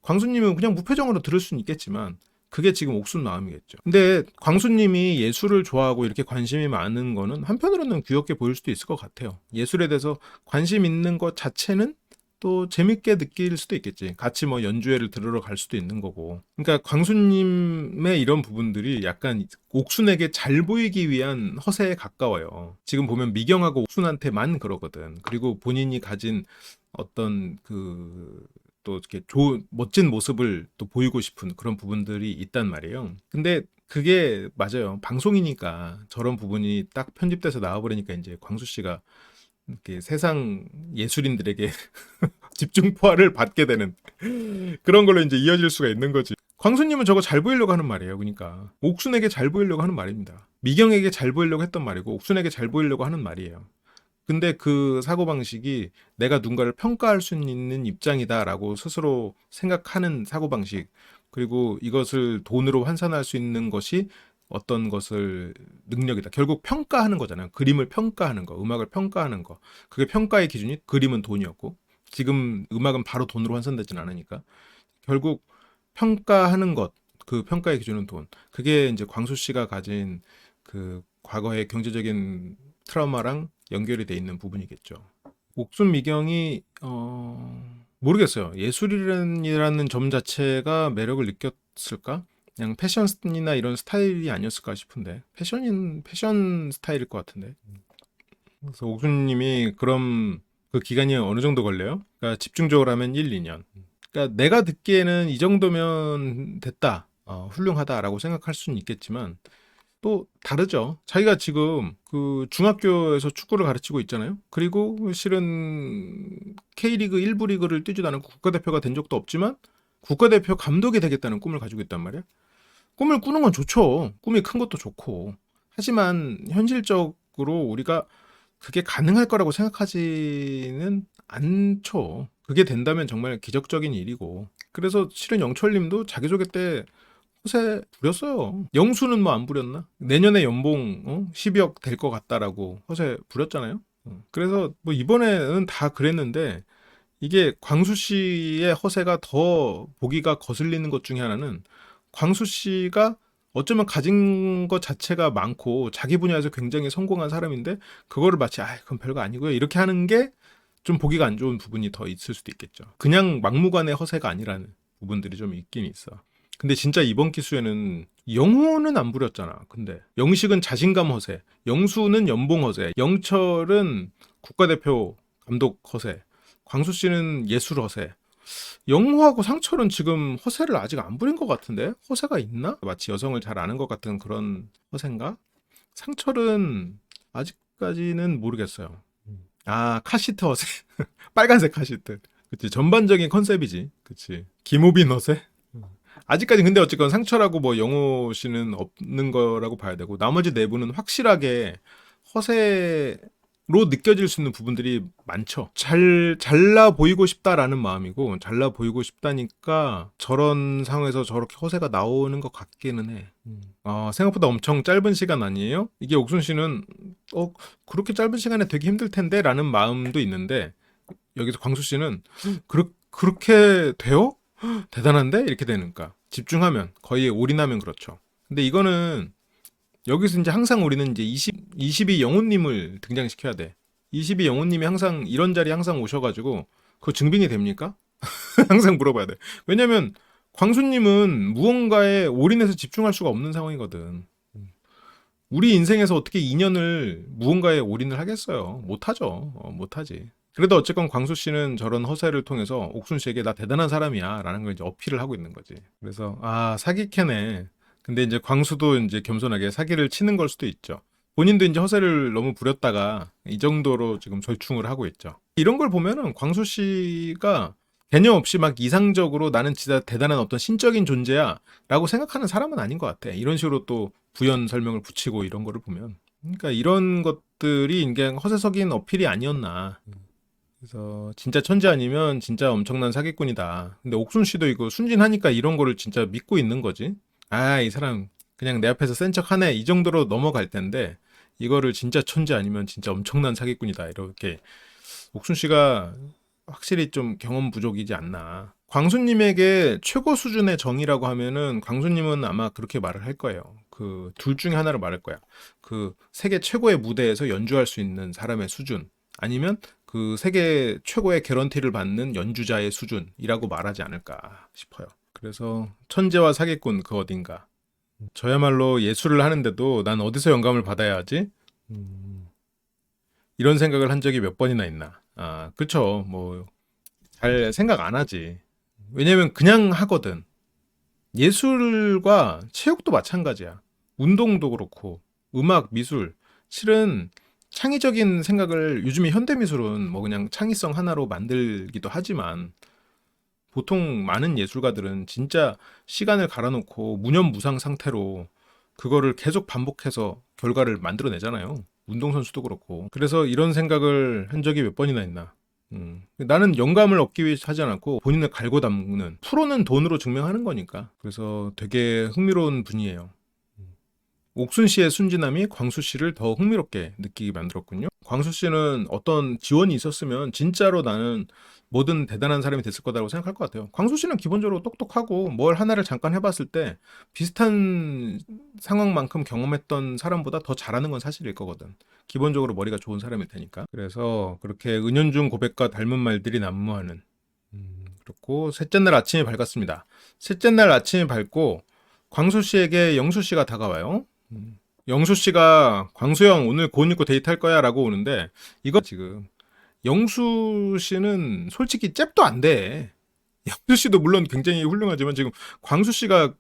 광수님은 그냥 무표정으로 들을 수는 있겠지만 그게 지금 옥순 마음이겠죠. 근데 광수님이 예술을 좋아하고 이렇게 관심이 많은 거는 한편으로는 귀엽게 보일 수도 있을 것 같아요. 예술에 대해서 관심 있는 것 자체는 또 재밌게 느낄 수도 있겠지. 같이 뭐 연주회를 들으러 갈 수도 있는 거고. 그러니까 광수님의 이런 부분들이 약간 옥순에게 잘 보이기 위한 허세에 가까워요. 지금 보면 미경하고 옥순한테만 그러거든. 그리고 본인이 가진 어떤 또 이렇게 멋진 모습을 또 보이고 싶은 그런 부분들이 있단 말이에요. 근데 그게 맞아요. 방송이니까 저런 부분이 딱 편집돼서 나와버리니까 이제 광수 씨가 이렇게 세상 예술인들에게 집중 포화를 받게 되는 그런 걸로 이제 이어질 수가 있는 거지. 광수님은 저거 잘 보이려고 하는 말이에요. 그러니까 옥순에게 잘 보이려고 하는 말입니다. 미경에게 잘 보이려고 했던 말이고 옥순에게 잘 보이려고 하는 말이에요. 근데 그 사고방식이 내가 누군가를 평가할 수 있는 입장이다라고 스스로 생각하는 사고방식, 그리고 이것을 돈으로 환산할 수 있는 것이 어떤 것을 능력이다. 결국 평가하는 거잖아요. 그림을 평가하는 거, 음악을 평가하는 거. 그게 평가의 기준이 그림은 돈이었고, 지금 음악은 바로 돈으로 환산되진 않으니까. 결국 평가하는 것, 그 평가의 기준은 돈. 그게 이제 광수 씨가 가진 그 과거의 경제적인 트라우마랑 연결이 돼 있는 부분이겠죠. 옥순 미경이 모르겠어요. 예술이라는 점 자체가 매력을 느꼈을까? 그냥 패션이나 이런 스타일이 아니었을까 싶은데 패션 스타일일 것 같은데. 그래서 옥수님이 그럼 그 기간이 어느 정도 걸려요? 그러니까 집중적으로 하면 1, 2년. 그러니까 내가 듣기에는 이 정도면 됐다, 훌륭하다라고 생각할 수는 있겠지만 또 다르죠. 자기가 지금 그 중학교에서 축구를 가르치고 있잖아요. 그리고 실은 K리그 1부 리그를 뛰지도 않고 국가대표가 된 적도 없지만 국가대표 감독이 되겠다는 꿈을 가지고 있단 말이야. 꿈을 꾸는 건 좋죠. 꿈이 큰 것도 좋고. 하지만 현실적으로 우리가 그게 가능할 거라고 생각하지는 않죠. 그게 된다면 정말 기적적인 일이고. 그래서 실은 영철님도 자기소개 때 허세 부렸어요. 영수는 뭐 안 부렸나? 내년에 연봉 12억 될 것 같다라고 허세 부렸잖아요. 그래서 뭐 이번에는 다 그랬는데 이게 광수 씨의 허세가 더 보기가 거슬리는 것 중에 하나는 광수 씨가 어쩌면 가진 것 자체가 많고 자기 분야에서 굉장히 성공한 사람인데 그거를 마치 그건 별거 아니고요 이렇게 하는 게 좀 보기가 안 좋은 부분이 더 있을 수도 있겠죠. 그냥 막무가내 허세가 아니라는 부분들이 좀 있긴 있어. 근데 진짜 이번 기수에는 영호는 안 부렸잖아. 근데 영식은 자신감 허세, 영수는 연봉 허세, 영철은 국가대표 감독 허세, 광수 씨는 예술 허세. 영호하고 상철은 지금 허세를 아직 안 부린 것 같은데? 허세가 있나? 마치 여성을 잘 아는 것 같은 그런 허세인가? 상철은 아직까지는 모르겠어요. 카시트 허세. 빨간색 카시트. 그치. 전반적인 컨셉이지. 그치. 김우빈 허세? 아직까지 근데 어쨌건 상철하고 뭐 영호 씨는 없는 거라고 봐야 되고 나머지 네 분은 확실하게 허세로 느껴질 수 있는 부분들이 많죠. 잘나 보이고 싶다라는 마음이고 잘나 보이고 싶다니까 저런 상황에서 저렇게 허세가 나오는 것 같기는 해. 생각보다 엄청 짧은 시간 아니에요? 이게 옥순 씨는 그렇게 짧은 시간에 되게 힘들 텐데라는 마음도 있는데 여기서 광수 씨는 그렇게 돼요? 대단한데? 이렇게 되니까 집중하면 거의 올인하면 그렇죠. 근데 이거는 여기서 이제 항상 우리는 이제 22 영호님을 등장시켜야 돼. 22 영호님이 항상 이런 자리에 항상 오셔가지고 그거 증빙이 됩니까? 항상 물어봐야 돼. 왜냐면 광수님은 무언가에 올인해서 집중할 수가 없는 상황이거든. 우리 인생에서 어떻게 2년을 무언가에 올인을 하겠어요? 못하죠. 못하지. 그래도 어쨌건 광수 씨는 저런 허세를 통해서 옥순 씨에게 나 대단한 사람이야 라는 걸 이제 어필을 하고 있는 거지. 그래서 사기캐네. 근데 이제 광수도 이제 겸손하게 사기를 치는 걸 수도 있죠. 본인도 이제 허세를 너무 부렸다가 이 정도로 지금 절충을 하고 있죠. 이런 걸 보면은 광수 씨가 개념 없이 막 이상적으로 나는 진짜 대단한 어떤 신적인 존재야 라고 생각하는 사람은 아닌 것 같아. 이런 식으로 또 부연 설명을 붙이고 이런 거를 보면. 그러니까 이런 것들이 그냥 허세석인 어필이 아니었나. 그래서 진짜 천재 아니면 진짜 엄청난 사기꾼이다. 근데 옥순 씨도 이거 순진하니까 이런 거를 진짜 믿고 있는 거지. 이 사람 그냥 내 앞에서 센 척하네. 이 정도로 넘어갈 텐데 이거를 진짜 천재 아니면 진짜 엄청난 사기꾼이다. 이렇게 옥순 씨가 확실히 좀 경험 부족이지 않나. 광수님에게 최고 수준의 정의라고 하면은 광수님은 아마 그렇게 말을 할 거예요. 그 둘 중에 하나를 말할 거야. 그 세계 최고의 무대에서 연주할 수 있는 사람의 수준 아니면 그 세계 최고의 개런티를 받는 연주자의 수준이라고 말하지 않을까 싶어요. 그래서 천재와 사기꾼 그 어딘가. 저야말로 예술을 하는데도 난 어디서 영감을 받아야 하지? 이런 생각을 한 적이 몇 번이나 있나. 그쵸. 뭐 잘 생각 안 하지. 왜냐면 그냥 하거든. 예술과 체육도 마찬가지야. 운동도 그렇고 음악, 미술. 실은 창의적인 생각을 요즘에 현대미술은 뭐 그냥 창의성 하나로 만들기도 하지만 보통 많은 예술가들은 진짜 시간을 갈아놓고 무념무상 상태로 그거를 계속 반복해서 결과를 만들어내잖아요. 운동선수도 그렇고. 그래서 이런 생각을 한 적이 몇 번이나 있나. 나는 영감을 얻기 위해 하지 않았고 본인을 갈고 닦는 프로는 돈으로 증명하는 거니까. 그래서 되게 흥미로운 분이에요. 옥순 씨의 순진함이 광수 씨를 더 흥미롭게 느끼게 만들었군요. 광수 씨는 어떤 지원이 있었으면 진짜로 나는 뭐든 대단한 사람이 됐을 거다라고 생각할 것 같아요. 광수 씨는 기본적으로 똑똑하고 뭘 하나를 잠깐 해봤을 때 비슷한 상황만큼 경험했던 사람보다 더 잘하는 건 사실일 거거든. 기본적으로 머리가 좋은 사람일 테니까. 그래서 그렇게 은연중 고백과 닮은 말들이 난무하는 그렇고 셋째 날 아침이 밝았습니다. 셋째 날 아침이 밝고 광수 씨에게 영수 씨가 다가와요. 영수 씨가 광수형 오늘 곧 입고 데이트할 거야 라고 오는데 이거 지금 영수 씨는 솔직히 잽도 안 돼. 영수 씨도 물론 굉장히 훌륭하지만 지금 광수 씨가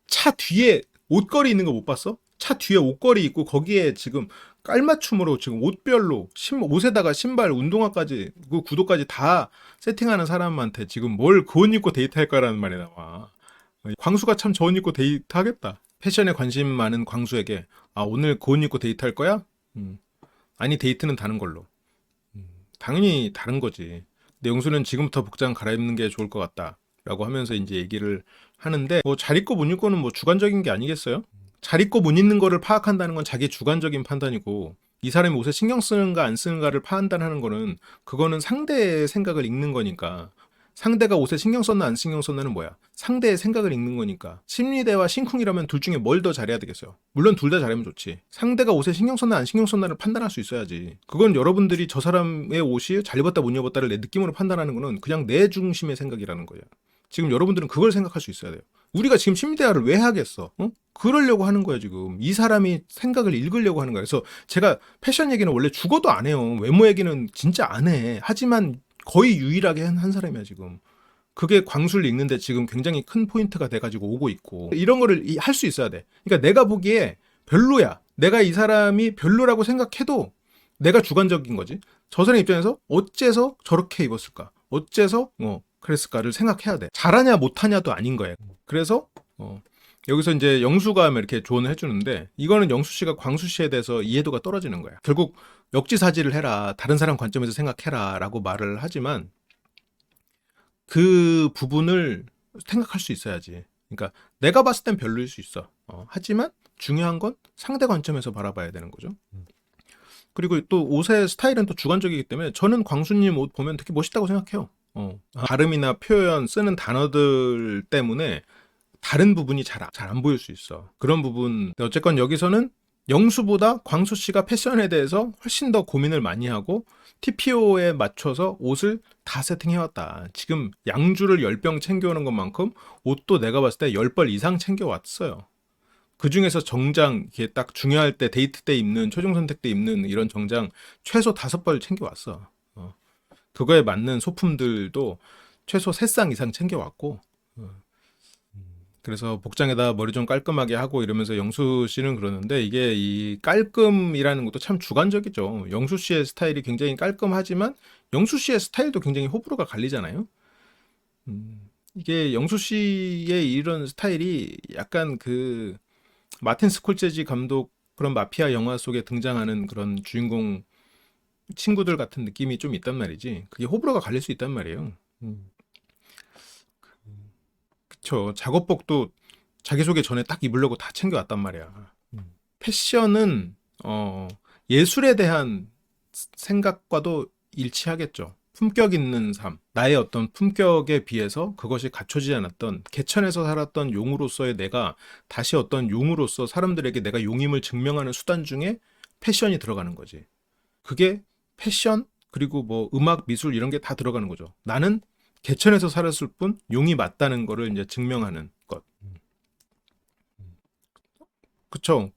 차 뒤에 옷걸이 있는 거 못 봤어? 차 뒤에 옷걸이 있고 거기에 지금 깔맞춤으로 지금 옷별로 옷에다가 신발, 운동화까지 그 구두까지 다 세팅하는 사람한테 지금 뭘 그 옷 입고 데이트할 거라는 말이 나와. 광수가 참 저 옷 입고 데이트하겠다. 패션에 관심 많은 광수에게 아 오늘 그 옷 입고 데이트할 거야? 아니 데이트는 다른 걸로. 당연히 다른 거지. 근데 영수는 지금부터 복장 갈아입는 게 좋을 것 같다. 라고 하면서 이제 얘기를 하는데 뭐 잘 입고 못 입고는 뭐 주관적인 게 아니겠어요? 잘 입고 못 입는 거를 파악한다는 건 자기 주관적인 판단이고 이 사람이 옷에 신경 쓰는가 안 쓰는가를 판단하는 거는 그거는 상대의 생각을 읽는 거니까 상대가 옷에 신경 썼나 안 신경 썼나는 뭐야? 상대의 생각을 읽는 거니까 심리대와 심쿵이라면 둘 중에 뭘 더 잘해야 되겠어요? 물론 둘 다 잘하면 좋지. 상대가 옷에 신경 썼나 안 신경 썼나를 판단할 수 있어야지. 그건 여러분들이 저 사람의 옷이 잘 입었다 못 입었다를 내 느낌으로 판단하는 거는 그냥 내 중심의 생각이라는 거야. 지금 여러분들은 그걸 생각할 수 있어야 돼요. 우리가 지금 심리대화를 왜 하겠어? 그러려고 하는 거야 지금. 이 사람이 생각을 읽으려고 하는 거야. 그래서 제가 패션 얘기는 원래 죽어도 안 해요. 외모 얘기는 진짜 안 해. 하지만 거의 유일하게 한 사람이야 지금. 그게 광수를 읽는데 지금 굉장히 큰 포인트가 돼가지고 오고 있고 이런 거를 할 수 있어야 돼. 그러니까 내가 보기에 별로야. 내가 이 사람이 별로라고 생각해도 내가 주관적인 거지. 저 사람 입장에서 어째서 저렇게 입었을까? 어째서 그랬을까를 생각해야 돼. 잘하냐 못하냐도 아닌 거예요. 그래서 여기서 이제 영수가 이렇게 조언을 해주는데 이거는 영수 씨가 광수 씨에 대해서 이해도가 떨어지는 거야. 결국 역지사지를 해라. 다른 사람 관점에서 생각해라. 라고 말을 하지만 그 부분을 생각할 수 있어야지. 그러니까 내가 봤을 땐 별로일 수 있어. 하지만 중요한 건 상대 관점에서 바라봐야 되는 거죠. 그리고 또 옷의 스타일은 또 주관적이기 때문에 저는 광수님 옷 보면 되게 멋있다고 생각해요. 발음이나 표현 쓰는 단어들 때문에 다른 부분이 잘 안 보일 수 있어. 그런 부분. 어쨌건 여기서는 영수보다 광수 씨가 패션에 대해서 훨씬 더 고민을 많이 하고 TPO에 맞춰서 옷을 다 세팅해왔다. 지금 양주를 10병 챙겨오는 것만큼 옷도 내가 봤을 때 10벌 이상 챙겨왔어요. 그 중에서 정장, 이게 딱 중요할 때 데이트 때 입는, 최종 선택 때 입는 이런 정장 최소 5벌 챙겨왔어. 그거에 맞는 소품들도 최소 3쌍 이상 챙겨왔고 그래서 복장에다 머리 좀 깔끔하게 하고 이러면서 영수 씨는 그러는데 이게 이 깔끔이라는 것도 참 주관적이죠. 영수 씨의 스타일이 굉장히 깔끔하지만 영수 씨의 스타일도 굉장히 호불호가 갈리잖아요. 이게 영수 씨의 이런 스타일이 약간 그 마틴 스콜세지 감독 그런 마피아 영화 속에 등장하는 그런 주인공 친구들 같은 느낌이 좀 있단 말이지. 그게 호불호가 갈릴 수 있단 말이에요. 그쵸. 작업복도 자기소개 전에 딱 입으려고 다 챙겨왔단 말이야. 패션은 예술에 대한 생각과도 일치하겠죠. 품격 있는 삶, 나의 어떤 품격에 비해서 그것이 갖춰지지 않았던 개천에서 살았던 용으로서의 내가 다시 어떤 용으로서 사람들에게 내가 용임을 증명하는 수단 중에 패션이 들어가는 거지. 그게 패션 그리고 뭐 음악, 미술 이런 게 다 들어가는 거죠. 나는 개천에서 살았을 뿐 용이 맞다는 거를 이제 증명하는 것. 그쵸.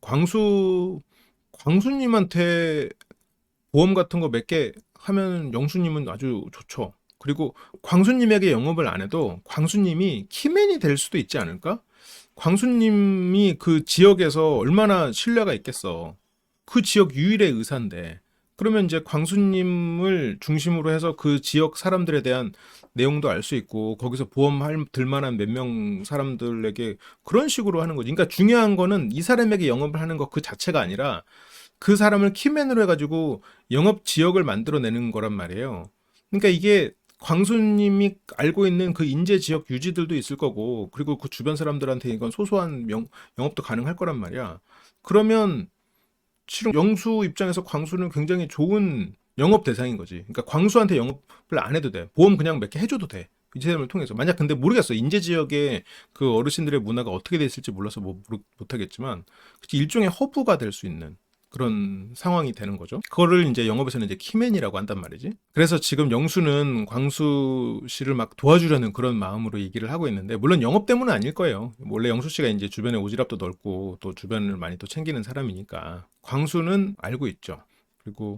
광수님한테 보험 같은 거 몇 개 하면 영수님은 아주 좋죠. 그리고 광수님에게 영업을 안 해도 광수님이 키맨이 될 수도 있지 않을까? 광수님이 그 지역에서 얼마나 신뢰가 있겠어. 그 지역 유일의 의사인데. 그러면 이제 광수님을 중심으로 해서 그 지역 사람들에 대한 내용도 알 수 있고 거기서 보험할 들만한 몇 명 사람들에게 그런 식으로 하는 거지. 그러니까 중요한 거는 이 사람에게 영업을 하는 것 그 자체가 아니라 그 사람을 키맨으로 해가지고 영업 지역을 만들어내는 거란 말이에요. 그러니까 이게 광수님이 알고 있는 그 인재 지역 유지들도 있을 거고 그리고 그 주변 사람들한테 이건 소소한 영업도 가능할 거란 말이야. 그러면 실은 영수 입장에서 광수는 굉장히 좋은 영업 대상인 거지. 그러니까 광수한테 영업을 안 해도 돼. 보험 그냥 몇 개 해줘도 돼. 이 제도를 통해서. 만약 근데 모르겠어. 인제 지역에 그 어르신들의 문화가 어떻게 돼 있을지 몰라서 못하겠지만 일종의 허브가 될 수 있는 그런 상황이 되는 거죠. 그거를 이제 영업에서는 이제 키맨이라고 한단 말이지. 그래서 지금 영수는 광수 씨를 막 도와주려는 그런 마음으로 얘기를 하고 있는데, 물론 영업 때문은 아닐 거예요. 원래 영수 씨가 이제 주변에 오지랖도 넓고 또 주변을 많이 또 챙기는 사람이니까 광수는 알고 있죠. 그리고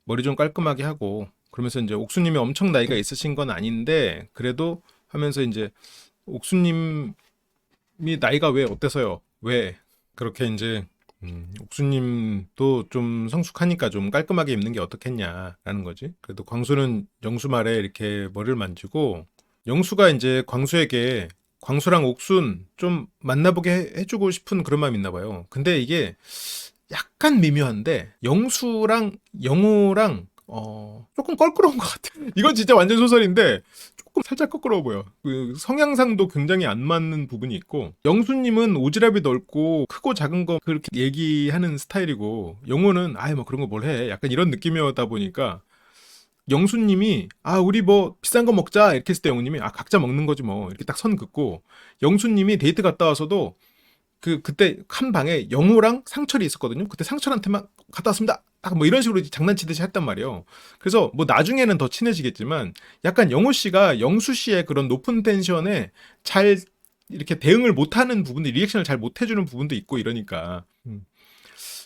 머리 좀 깔끔하게 하고 그러면서 이제 옥수님이 엄청 나이가 있으신 건 아닌데 그래도 하면서 이제 옥수님이 나이가 왜 어때서요? 왜 그렇게 이제 옥수님도 좀 성숙하니까 좀 깔끔하게 입는 게 어떻겠냐라는 거지. 그래도 광수는 영수 말에 이렇게 머리를 만지고 영수가 이제 광수에게 광수랑 옥순 좀 만나보게 해주고 싶은 그런 마음이 있나 봐요. 근데 이게 약간 미묘한데 영수랑 영호랑 조금 껄끄러운 것 같아. 이건 진짜 완전 소설인데 조금 살짝 껄끄러워 보여. 그 성향상도 굉장히 안 맞는 부분이 있고 영수님은 오지랖이 넓고 크고 작은 거 그렇게 얘기하는 스타일이고 영호는 아예 뭐 그런 거 뭘 해. 약간 이런 느낌이었다 보니까 영수님이 우리 뭐 비싼 거 먹자 이렇게 했을 때 영우님이 각자 먹는 거지 뭐 이렇게 딱 선 긋고 영수님이 데이트 갔다 와서도 그때 한 방에 영호랑 상철이 있었거든요. 그때 상철한테만 갔다 왔습니다. 딱 뭐 이런 식으로 장난치듯이 했단 말이에요. 그래서 뭐 나중에는 더 친해지겠지만 약간 영호 씨가 영수 씨의 그런 높은 텐션에 잘 이렇게 대응을 못하는 부분들, 리액션을 잘 못해주는 부분도 있고 이러니까.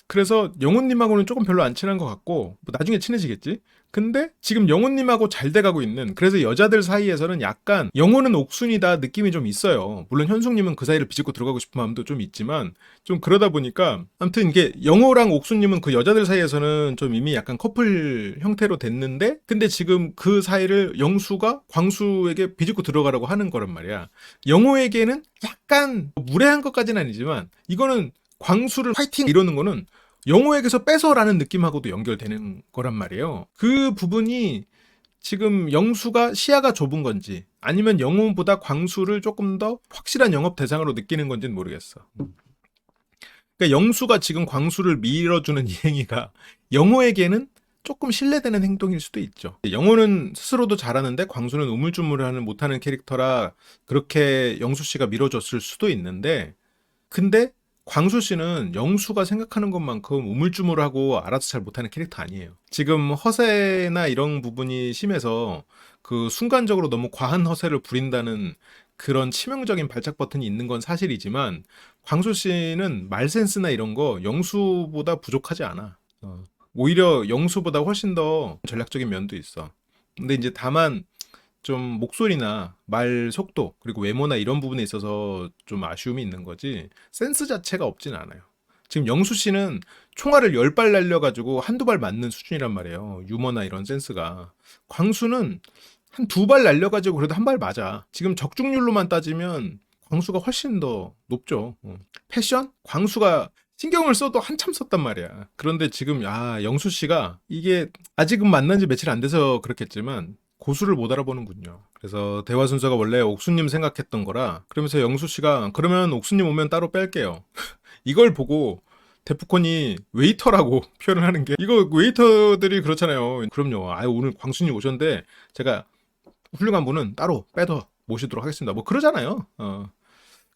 그래서 영호님하고는 조금 별로 안 친한 것 같고 뭐 나중에 친해지겠지. 근데 지금 영호님하고 잘 돼가고 있는, 그래서 여자들 사이에서는 약간 영호는 옥순이다 느낌이 좀 있어요. 물론 현숙님은 그 사이를 비집고 들어가고 싶은 마음도 좀 있지만 좀 그러다 보니까 아무튼 이게 영호랑 옥순님은 그 여자들 사이에서는 좀 이미 약간 커플 형태로 됐는데 근데 지금 그 사이를 영수가 광수에게 비집고 들어가라고 하는 거란 말이야. 영호에게는 약간 무례한 것까지는 아니지만 이거는 광수를 파이팅 이러는 거는 영호에게서 뺏어라는 느낌하고도 연결되는 거란 말이에요. 그 부분이 지금 영수가 시야가 좁은 건지 아니면 영호보다 광수를 조금 더 확실한 영업 대상으로 느끼는 건지는 모르겠어. 그러니까 영수가 지금 광수를 밀어주는 이 행위가 영호에게는 조금 신뢰되는 행동일 수도 있죠. 영호는 스스로도 잘하는데 광수는 우물쭈물하는 못하는 캐릭터라 그렇게 영수 씨가 밀어줬을 수도 있는데 근데 광수 씨는 영수가 생각하는 것만큼 우물쭈물하고 알아서 잘 못하는 캐릭터 아니에요. 지금 허세나 이런 부분이 심해서 그 순간적으로 너무 과한 허세를 부린다는 그런 치명적인 발작 버튼이 있는 건 사실이지만 광수 씨는 말 센스나 이런 거 영수보다 부족하지 않아. 오히려 영수보다 훨씬 더 전략적인 면도 있어. 근데 이제 다만 좀 목소리나 말 속도 그리고 외모나 이런 부분에 있어서 좀 아쉬움이 있는 거지 센스 자체가 없진 않아요. 지금 영수 씨는 총알을 10발 날려가지고 한두 발 맞는 수준이란 말이에요. 유머나 이런 센스가. 광수는 한 2발 날려가지고 그래도 한 발 맞아. 지금 적중률로만 따지면 광수가 훨씬 더 높죠. 패션? 광수가 신경을 써도 한참 썼단 말이야. 그런데 지금 영수 씨가 이게 아직은 만난 지 며칠 안 돼서 그렇겠지만 고수를 못 알아보는군요. 그래서 대화 순서가 원래 옥수님 생각했던 거라 그러면서 영수 씨가 그러면 옥수님 오면 따로 뺄게요. 이걸 보고 데프콘이 웨이터라고 표현을 하는 게 이거 웨이터들이 그렇잖아요. 그럼요. 오늘 광수님 오셨는데 제가 훌륭한 분은 따로 빼서 모시도록 하겠습니다. 뭐 그러잖아요.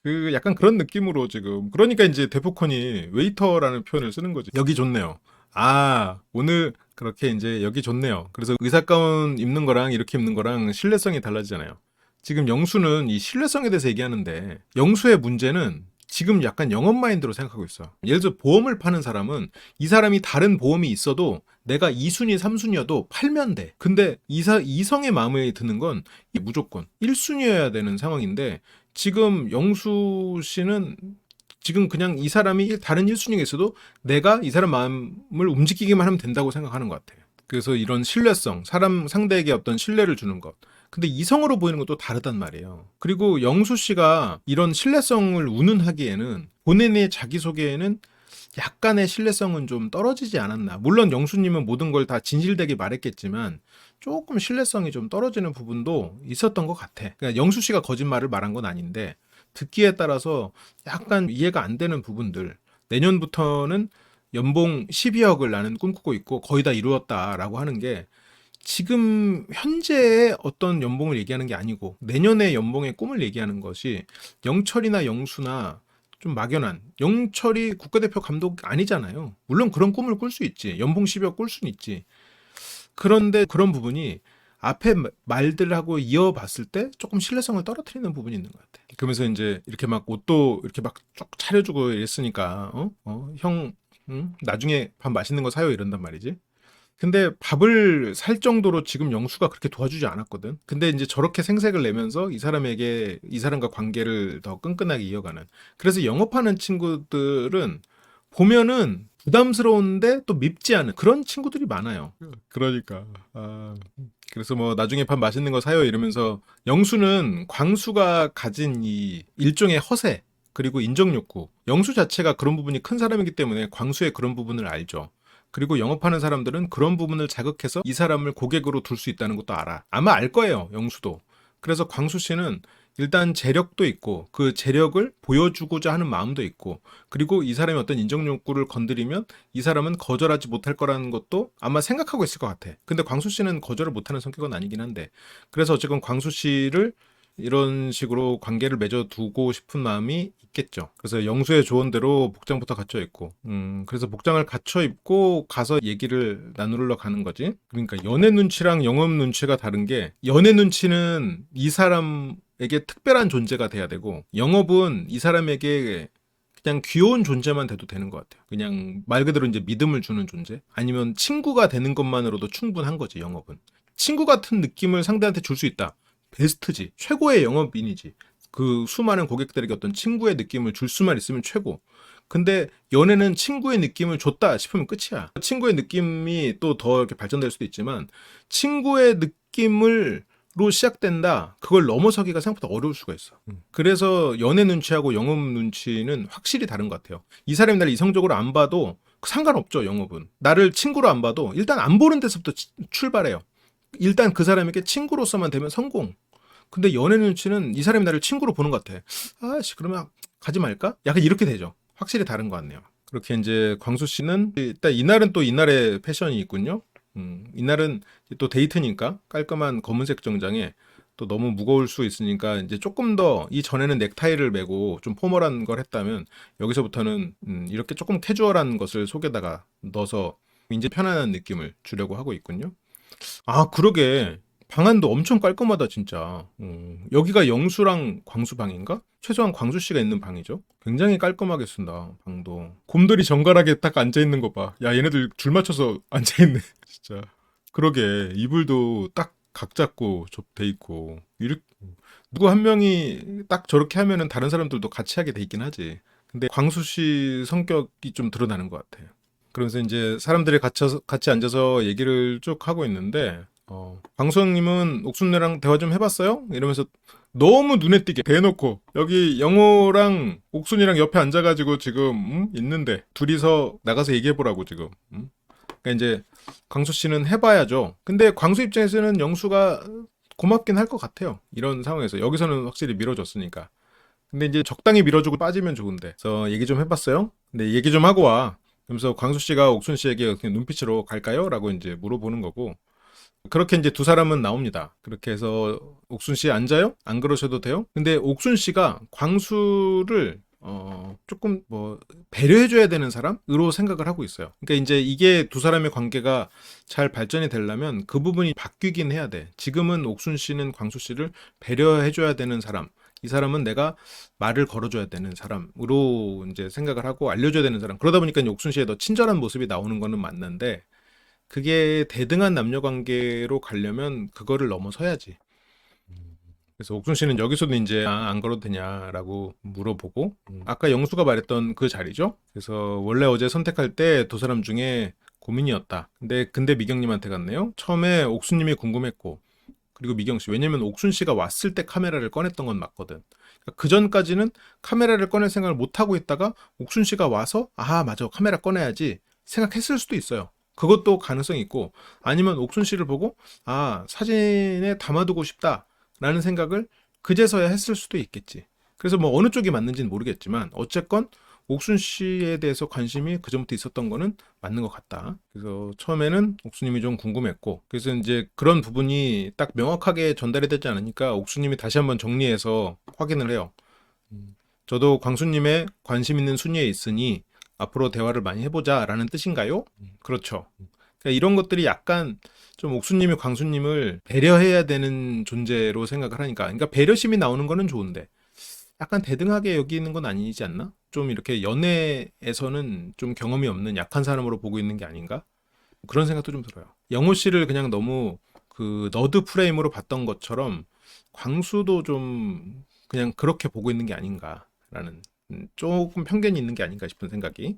그 약간 그런 느낌으로 지금 그러니까 이제 데프콘이 웨이터라는 표현을 쓰는 거지. 여기 좋네요. 오늘 그렇게 이제 여기 좋네요. 그래서 의사가운 입는 거랑 이렇게 입는 거랑 신뢰성이 달라지잖아요. 지금 영수는 이 신뢰성에 대해서 얘기하는데 영수의 문제는 지금 약간 영업 마인드로 생각하고 있어. 예를 들어 보험을 파는 사람은 이 사람이 다른 보험이 있어도 내가 2순위, 3순위여도 팔면 돼. 근데 이성의 마음에 드는 건 무조건 1순위여야 되는 상황인데 지금 영수 씨는 지금 그냥 이 사람이 다른 1순위가 있어도 내가 이 사람 마음을 움직이기만 하면 된다고 생각하는 것 같아요. 그래서 이런 신뢰성, 사람 상대에게 어떤 신뢰를 주는 것. 근데 이성으로 보이는 것도 다르단 말이에요. 그리고 영수 씨가 이런 신뢰성을 운운하기에는 본인의 자기소개에는 약간의 신뢰성은 좀 떨어지지 않았나. 물론 영수님은 모든 걸 다 진실되게 말했겠지만 조금 신뢰성이 좀 떨어지는 부분도 있었던 것 같아. 그러니까 영수 씨가 거짓말을 말한 건 아닌데 듣기에 따라서 약간 이해가 안 되는 부분들. 내년부터는 연봉 12억을 나는 꿈꾸고 있고 거의 다 이루었다라고 하는 게 지금 현재의 어떤 연봉을 얘기하는 게 아니고 내년의 연봉의 꿈을 얘기하는 것이 영철이나 영수나 좀 막연한. 영철이 국가대표 감독 아니잖아요. 물론 그런 꿈을 꿀 수 있지. 연봉 10억 꿀 수는 있지. 그런데 그런 부분이 앞에 말들하고 이어봤을 때 조금 신뢰성을 떨어뜨리는 부분이 있는 것 같아. 그러면서 이제 이렇게 막 옷도 이렇게 막 쭉 차려주고 이랬으니까, 형, 응? 나중에 밥 맛있는 거 사요 이런단 말이지. 근데 밥을 살 정도로 지금 영수가 그렇게 도와주지 않았거든. 근데 이제 저렇게 생색을 내면서 이 사람에게, 이 사람과 관계를 더 끈끈하게 이어가는. 그래서 영업하는 친구들은 보면은 부담스러운데 또 밉지 않은 그런 친구들이 많아요. 그러니까. 그래서 뭐 나중에 밥 맛있는 거 사요 이러면서 영수는 광수가 가진 이 일종의 허세 그리고 인정 욕구. 영수 자체가 그런 부분이 큰 사람이기 때문에 광수의 그런 부분을 알죠. 그리고 영업하는 사람들은 그런 부분을 자극해서 이 사람을 고객으로 둘 수 있다는 것도 알아. 아마 알 거예요, 영수도. 그래서 광수 씨는 일단 재력도 있고 그 재력을 보여주고자 하는 마음도 있고 그리고 이 사람의 어떤 인정 욕구를 건드리면 이 사람은 거절하지 못할 거라는 것도 아마 생각하고 있을 것 같아. 근데 광수 씨는 거절을 못하는 성격은 아니긴 한데 그래서 어쨌건 광수 씨를 이런 식으로 관계를 맺어두고 싶은 마음이 있겠죠. 그래서 영수의 조언대로 복장부터 갖춰 입고, 그래서 복장을 갖춰 입고 가서 얘기를 나누러 가는 거지. 그러니까 연애 눈치랑 영업 눈치가 다른 게, 연애 눈치는 이 사람에게 특별한 존재가 돼야 되고, 영업은 이 사람에게 그냥 귀여운 존재만 돼도 되는 것 같아요. 그냥 말 그대로 이제 믿음을 주는 존재? 아니면 친구가 되는 것만으로도 충분한 거지, 영업은. 친구 같은 느낌을 상대한테 줄 수 있다. 베스트지. 최고의 영업인이지. 그 수많은 고객들에게 어떤 친구의 느낌을 줄 수만 있으면 최고. 근데 연애는 친구의 느낌을 줬다 싶으면 끝이야. 친구의 느낌이 또 더 이렇게 발전될 수도 있지만 친구의 느낌을 로 시작된다. 그걸 넘어서기가 생각보다 어려울 수가 있어. 그래서 연애 눈치하고 영업 눈치는 확실히 다른 것 같아요. 이 사람이 나를 이성적으로 안 봐도 상관없죠, 영업은. 나를 친구로 안 봐도 일단 안 보는 데서부터 출발해요. 일단 그 사람에게 친구로서만 되면 성공. 근데 연애 눈치는 이 사람이 나를 친구로 보는 것 같아. 아씨, 그러면 가지 말까? 약간 이렇게 되죠. 확실히 다른 것 같네요. 그렇게 이제 광수 씨는 일단 이날은 또 이날의 패션이 있군요. 이날은 또 데이트니까 깔끔한 검은색 정장에 또 너무 무거울 수 있으니까 이제 조금 더 이전에는 넥타이를 메고 좀 포멀한 걸 했다면 여기서부터는 이렇게 조금 캐주얼한 것을 속에다가 넣어서 이제 편안한 느낌을 주려고 하고 있군요. 아, 그러게. 방안도 엄청 깔끔하다, 진짜. 여기가 영수랑 광수 방인가? 최소한 광수 씨가 있는 방이죠. 굉장히 깔끔하게 쓴다, 방도. 곰돌이 정갈하게 딱 앉아있는 거 봐. 야, 얘네들 줄 맞춰서 앉아있네, 진짜. 그러게. 이불도 딱 각 잡고 돼 있고. 이렇게, 누구 한 명이 딱 저렇게 하면은 다른 사람들도 같이 하게 돼 있긴 하지. 근데 광수 씨 성격이 좀 드러나는 것 같아요. 그러면서 이제 사람들이 같이 앉아서 얘기를 쭉 하고 있는데, 광수형님은 옥순이랑 대화 좀 해봤어요? 이러면서 너무 눈에 띄게 대놓고, 여기 영호랑 옥순이랑 옆에 앉아가지고 지금, 있는데, 둘이서 나가서 얘기해보라고 지금. 그러니까 이제, 광수 씨는 해봐야죠. 근데 광수 입장에서는 영수가 고맙긴 할 것 같아요. 이런 상황에서. 여기서는 확실히 밀어줬으니까. 근데 이제 적당히 밀어주고 빠지면 좋은데. 그래서 얘기 좀 해봤어요? 근데 얘기 좀 하고 와. 그러면서 광수 씨가 옥순 씨에게 그냥 눈빛으로 갈까요? 라고 이제 물어보는 거고. 그렇게 이제 두 사람은 나옵니다. 그렇게 해서 옥순 씨 앉아요? 안 그러셔도 돼요? 근데 옥순 씨가 광수를 조금 뭐 배려해줘야 되는 사람으로 생각을 하고 있어요. 그러니까 이제 이게 두 사람의 관계가 잘 발전이 되려면 그 부분이 바뀌긴 해야 돼. 지금은 옥순 씨는 광수 씨를 배려해줘야 되는 사람. 이 사람은 내가 말을 걸어줘야 되는 사람으로 이제 생각을 하고 알려줘야 되는 사람. 그러다 보니까 이제 옥순 씨의 더 친절한 모습이 나오는 거는 맞는데 그게 대등한 남녀 관계로 가려면 그거를 넘어서야지. 그래서 옥순 씨는 여기서도 이제 안 걸어도 되냐라고 물어보고 아까 영수가 말했던 그 자리죠. 그래서 원래 어제 선택할 때 두 사람 중에 고민이었다. 근데 미경님한테 갔네요. 처음에 옥순님이 궁금했고 그리고 미경 씨. 왜냐면 옥순 씨가 왔을 때 카메라를 꺼냈던 건 맞거든. 그 전까지는 카메라를 꺼낼 생각을 못 하고 있다가 옥순 씨가 와서 아 맞아 카메라 꺼내야지 생각했을 수도 있어요. 그것도 가능성이 있고 아니면 옥순 씨를 보고 아 사진에 담아두고 싶다라는 생각을 그제서야 했을 수도 있겠지. 그래서 뭐 어느 쪽이 맞는지는 모르겠지만 어쨌건 옥순 씨에 대해서 관심이 그전부터 있었던 거는 맞는 것 같다. 그래서 처음에는 옥수님이 좀 궁금했고, 그래서 이제 그런 부분이 딱 명확하게 전달이 되지 않으니까 옥수님이 다시 한번 정리해서 확인을 해요. 저도 광수님의 관심 있는 순위에 있으니 앞으로 대화를 많이 해보자라는 뜻인가요? 그렇죠. 그러니까 이런 것들이 약간 좀 옥수님이 광수님을 배려해야 되는 존재로 생각을 하니까, 그러니까 배려심이 나오는 거는 좋은데 약간 대등하게 여기는 건 아니지 않나? 좀 이렇게 연애에서는 좀 경험이 없는 약한 사람으로 보고 있는 게 아닌가? 그런 생각도 좀 들어요. 영호 씨를 그냥 너무 그 너드 프레임으로 봤던 것처럼 광수도 좀 그냥 그렇게 보고 있는 게 아닌가라는 조금 편견이 있는 게 아닌가 싶은 생각이.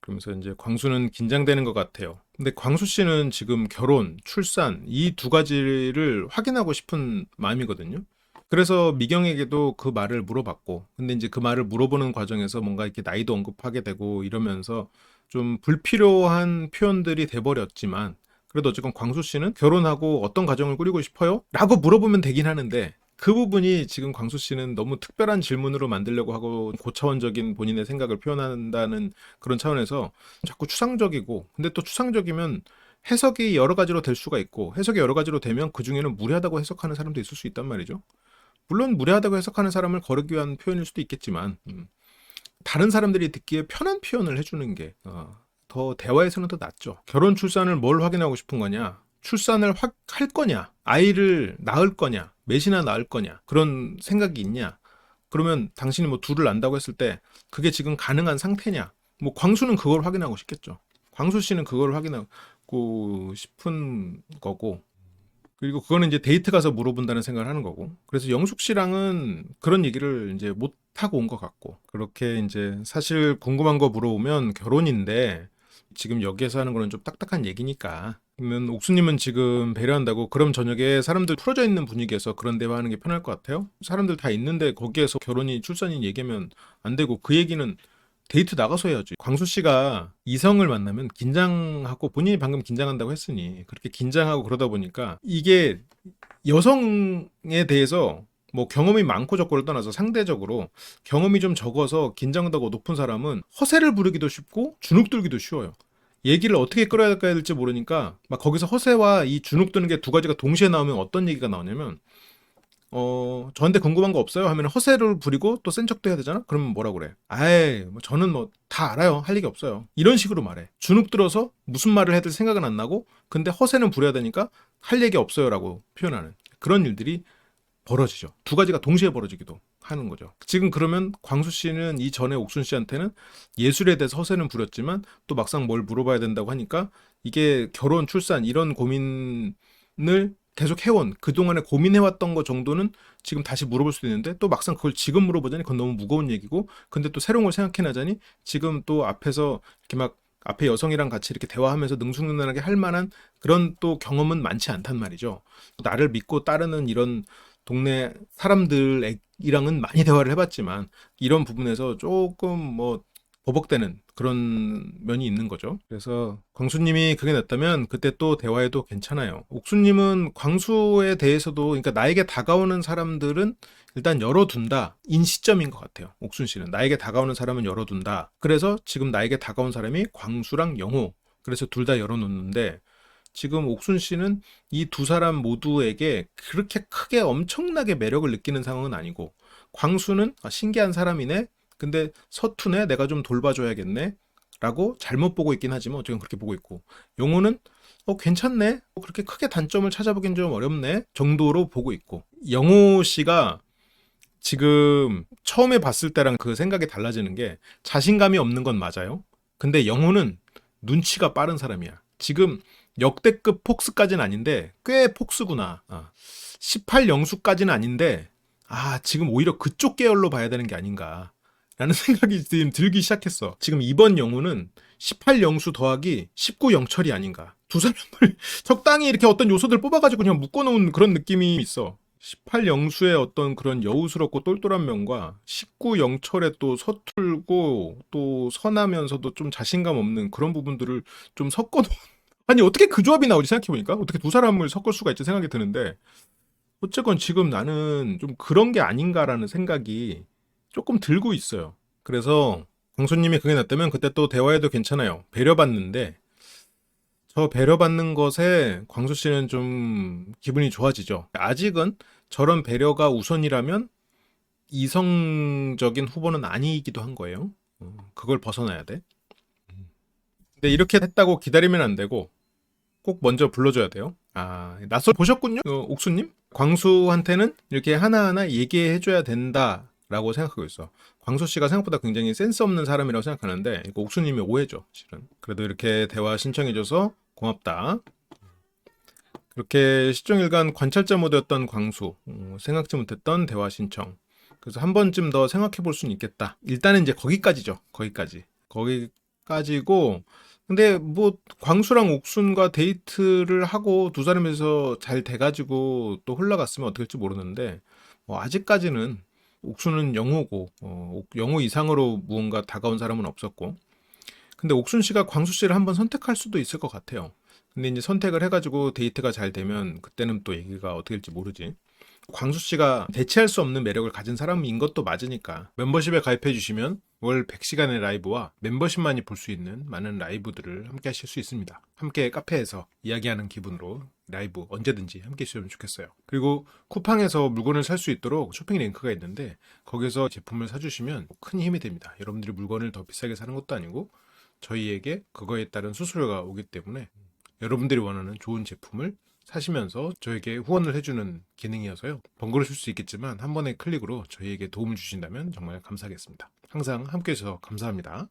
그러면서 이제 광수는 긴장되는 것 같아요. 근데 광수 씨는 지금 결혼, 출산 이 두 가지를 확인하고 싶은 마음이거든요. 그래서 미경에게도 그 말을 물어봤고, 근데 이제 그 말을 물어보는 과정에서 뭔가 이렇게 나이도 언급하게 되고 이러면서 좀 불필요한 표현들이 돼버렸지만, 그래도 어쨌건 광수 씨는 결혼하고 어떤 가정을 꾸리고 싶어요? 라고 물어보면 되긴 하는데, 그 부분이 지금 광수 씨는 너무 특별한 질문으로 만들려고 하고 고차원적인 본인의 생각을 표현한다는 그런 차원에서 자꾸 추상적이고, 근데 또 추상적이면 해석이 여러 가지로 될 수가 있고, 해석이 여러 가지로 되면 그 중에는 무례하다고 해석하는 사람도 있을 수 있단 말이죠. 물론 무례하다고 해석하는 사람을 거르기 위한 표현일 수도 있겠지만, 다른 사람들이 듣기에 편한 표현을 해주는 게 더 대화에서는 더 낫죠. 결혼 출산을 뭘 확인하고 싶은 거냐? 출산을 할 거냐? 아이를 낳을 거냐? 몇이나 낳을 거냐? 그런 생각이 있냐? 그러면 당신이 뭐 둘을 낳는다고 했을 때 그게 지금 가능한 상태냐? 뭐 광수는 그걸 확인하고 싶겠죠. 광수 씨는 그걸 확인하고 싶은 거고, 그리고 그거는 이제 데이트 가서 물어본다는 생각을 하는 거고. 그래서 영숙 씨랑은 그런 얘기를 이제 못 하고 온 것 같고. 그렇게 이제 사실 궁금한 거 물어보면 결혼인데 지금 여기에서 하는 거는 좀 딱딱한 얘기니까. 그러면 옥수님은 지금 배려한다고 그럼 저녁에 사람들 풀어져 있는 분위기에서 그런 대화하는 게 편할 것 같아요? 사람들 다 있는데 거기에서 결혼이 출산이 얘기하면 안 되고 그 얘기는 데이트 나가서 해야지. 광수 씨가 이성을 만나면 긴장하고 본인이 방금 긴장한다고 했으니 그렇게 긴장하고 그러다 보니까 이게 여성에 대해서 뭐 경험이 많고 적고를 떠나서 상대적으로 경험이 좀 적어서 긴장도가 높은 사람은 허세를 부르기도 쉽고 주눅 들기도 쉬워요. 얘기를 어떻게 끌어야 될지 모르니까 막 거기서 허세와 이 주눅 드는 게 두 가지가 동시에 나오면 어떤 얘기가 나오냐면 저한테 궁금한 거 없어요? 하면 허세를 부리고 또 센 척도 해야 되잖아? 그러면 뭐라 그래? 아이, 뭐 저는 뭐 다 알아요. 할 얘기 없어요. 이런 식으로 말해. 주눅 들어서 무슨 말을 해도 생각은 안 나고, 근데 허세는 부려야 되니까 할 얘기 없어요라고 표현하는 그런 일들이 벌어지죠. 두 가지가 동시에 벌어지기도 하는 거죠. 지금 그러면 광수 씨는 이전에 옥순 씨한테는 예술에 대해서 허세는 부렸지만 또 막상 뭘 물어봐야 된다고 하니까 이게 결혼, 출산 이런 고민을 계속 해온 그동안에 고민해왔던 거 정도는 지금 다시 물어볼 수도 있는데 또 막상 그걸 지금 물어보자니 그건 너무 무거운 얘기고, 근데 또 새로운 걸 생각해나자니 지금 또 앞에서 이렇게 막 앞에 여성이랑 같이 이렇게 대화하면서 능수능란하게 할 만한 그런 또 경험은 많지 않단 말이죠. 나를 믿고 따르는 이런 동네 사람들이랑은 많이 대화를 해봤지만 이런 부분에서 조금 뭐 버벅대는 그런 면이 있는 거죠. 그래서 광수님이 그게 낫다면 그때 또 대화해도 괜찮아요. 옥수님은 광수에 대해서도, 그러니까 나에게 다가오는 사람들은 일단 열어둔다 인 시점인 것 같아요. 옥순 씨는 나에게 다가오는 사람은 열어둔다. 그래서 지금 나에게 다가온 사람이 광수랑 영호, 그래서 둘 다 열어놓는데, 지금 옥순 씨는 이 두 사람 모두에게 그렇게 크게 엄청나게 매력을 느끼는 상황은 아니고, 광수는 신기한 사람이네, 근데 서투네, 내가 좀 돌봐줘야겠네 라고 잘못 보고 있긴 하지만 어쨌든 그렇게 보고 있고, 영호는 괜찮네, 그렇게 크게 단점을 찾아보긴 좀 어렵네 정도로 보고 있고, 영호 씨가 지금 처음에 봤을 때랑 그 생각이 달라지는 게 자신감이 없는 건 맞아요. 근데 영호는 눈치가 빠른 사람이야. 지금 역대급 폭스까지는 아닌데 꽤 폭스구나. 18영수까지는 아닌데 지금 오히려 그쪽 계열로 봐야 되는 게 아닌가 라는 생각이 지금 들기 시작했어. 지금 이번 영호는 18영수 더하기 19영철이 아닌가. 두 사람을 적당히 이렇게 어떤 요소들 뽑아가지고 그냥 묶어놓은 그런 느낌이 있어. 18영수의 어떤 그런 여우스럽고 똘똘한 면과 19영철의 또 서툴고 또 선하면서도 좀 자신감 없는 그런 부분들을 좀 섞어놓은, 아니 어떻게 그 조합이 나오지 생각해보니까 어떻게 두 사람을 섞을 수가 있지 생각이 드는데, 어쨌건 지금 나는 좀 그런 게 아닌가라는 생각이 조금 들고 있어요. 그래서 광수님이 그게 낫다면 그때 또 대화해도 괜찮아요. 배려받는데 저 배려받는 것에 광수 씨는 좀 기분이 좋아지죠. 아직은 저런 배려가 우선이라면 이성적인 후보는 아니기도 한 거예요. 그걸 벗어나야 돼. 근데 이렇게 했다고 기다리면 안 되고 꼭 먼저 불러줘야 돼요. 아, 낯설 보셨군요, 옥수님? 광수한테는 이렇게 하나하나 얘기해줘야 된다라고 생각하고 있어. 광수 씨가 생각보다 굉장히 센스 없는 사람이라고 생각하는데 이거 옥수님의 오해죠, 실은. 그래도 이렇게 대화 신청해줘서 고맙다. 그렇게 시종일관 관찰자 모드였던 광수, 생각지 못했던 대화 신청. 그래서 한 번쯤 더 생각해 볼 수는 있겠다. 일단은 이제 거기까지죠. 거기까지. 거기까지고, 근데 뭐 광수랑 옥순과 데이트를 하고 두 사람에서 잘 돼가지고 또 흘러갔으면 어떻게 될지 모르는데, 뭐 아직까지는 옥순은 영호고, 영호 이상으로 무언가 다가온 사람은 없었고, 근데 옥순 씨가 광수 씨를 한번 선택할 수도 있을 것 같아요. 근데 이제 선택을 해가지고 데이트가 잘 되면 그때는 또 얘기가 어떻게 될지 모르지. 광수 씨가 대체할 수 없는 매력을 가진 사람인 것도 맞으니까 멤버십에 가입해 주시면 월 100시간의 라이브와 멤버십만이 볼 수 있는 많은 라이브들을 함께 하실 수 있습니다. 함께 카페에서 이야기하는 기분으로 라이브 언제든지 함께 해주시면 좋겠어요. 그리고 쿠팡에서 물건을 살 수 있도록 쇼핑 링크가 있는데 거기서 제품을 사주시면 큰 힘이 됩니다. 여러분들이 물건을 더 비싸게 사는 것도 아니고 저희에게 그거에 따른 수수료가 오기 때문에 여러분들이 원하는 좋은 제품을 사시면서 저에게 후원을 해주는 기능이어서요. 번거로우실 수 있겠지만 한 번의 클릭으로 저희에게 도움을 주신다면 정말 감사하겠습니다. 항상 함께 해주셔서 감사합니다.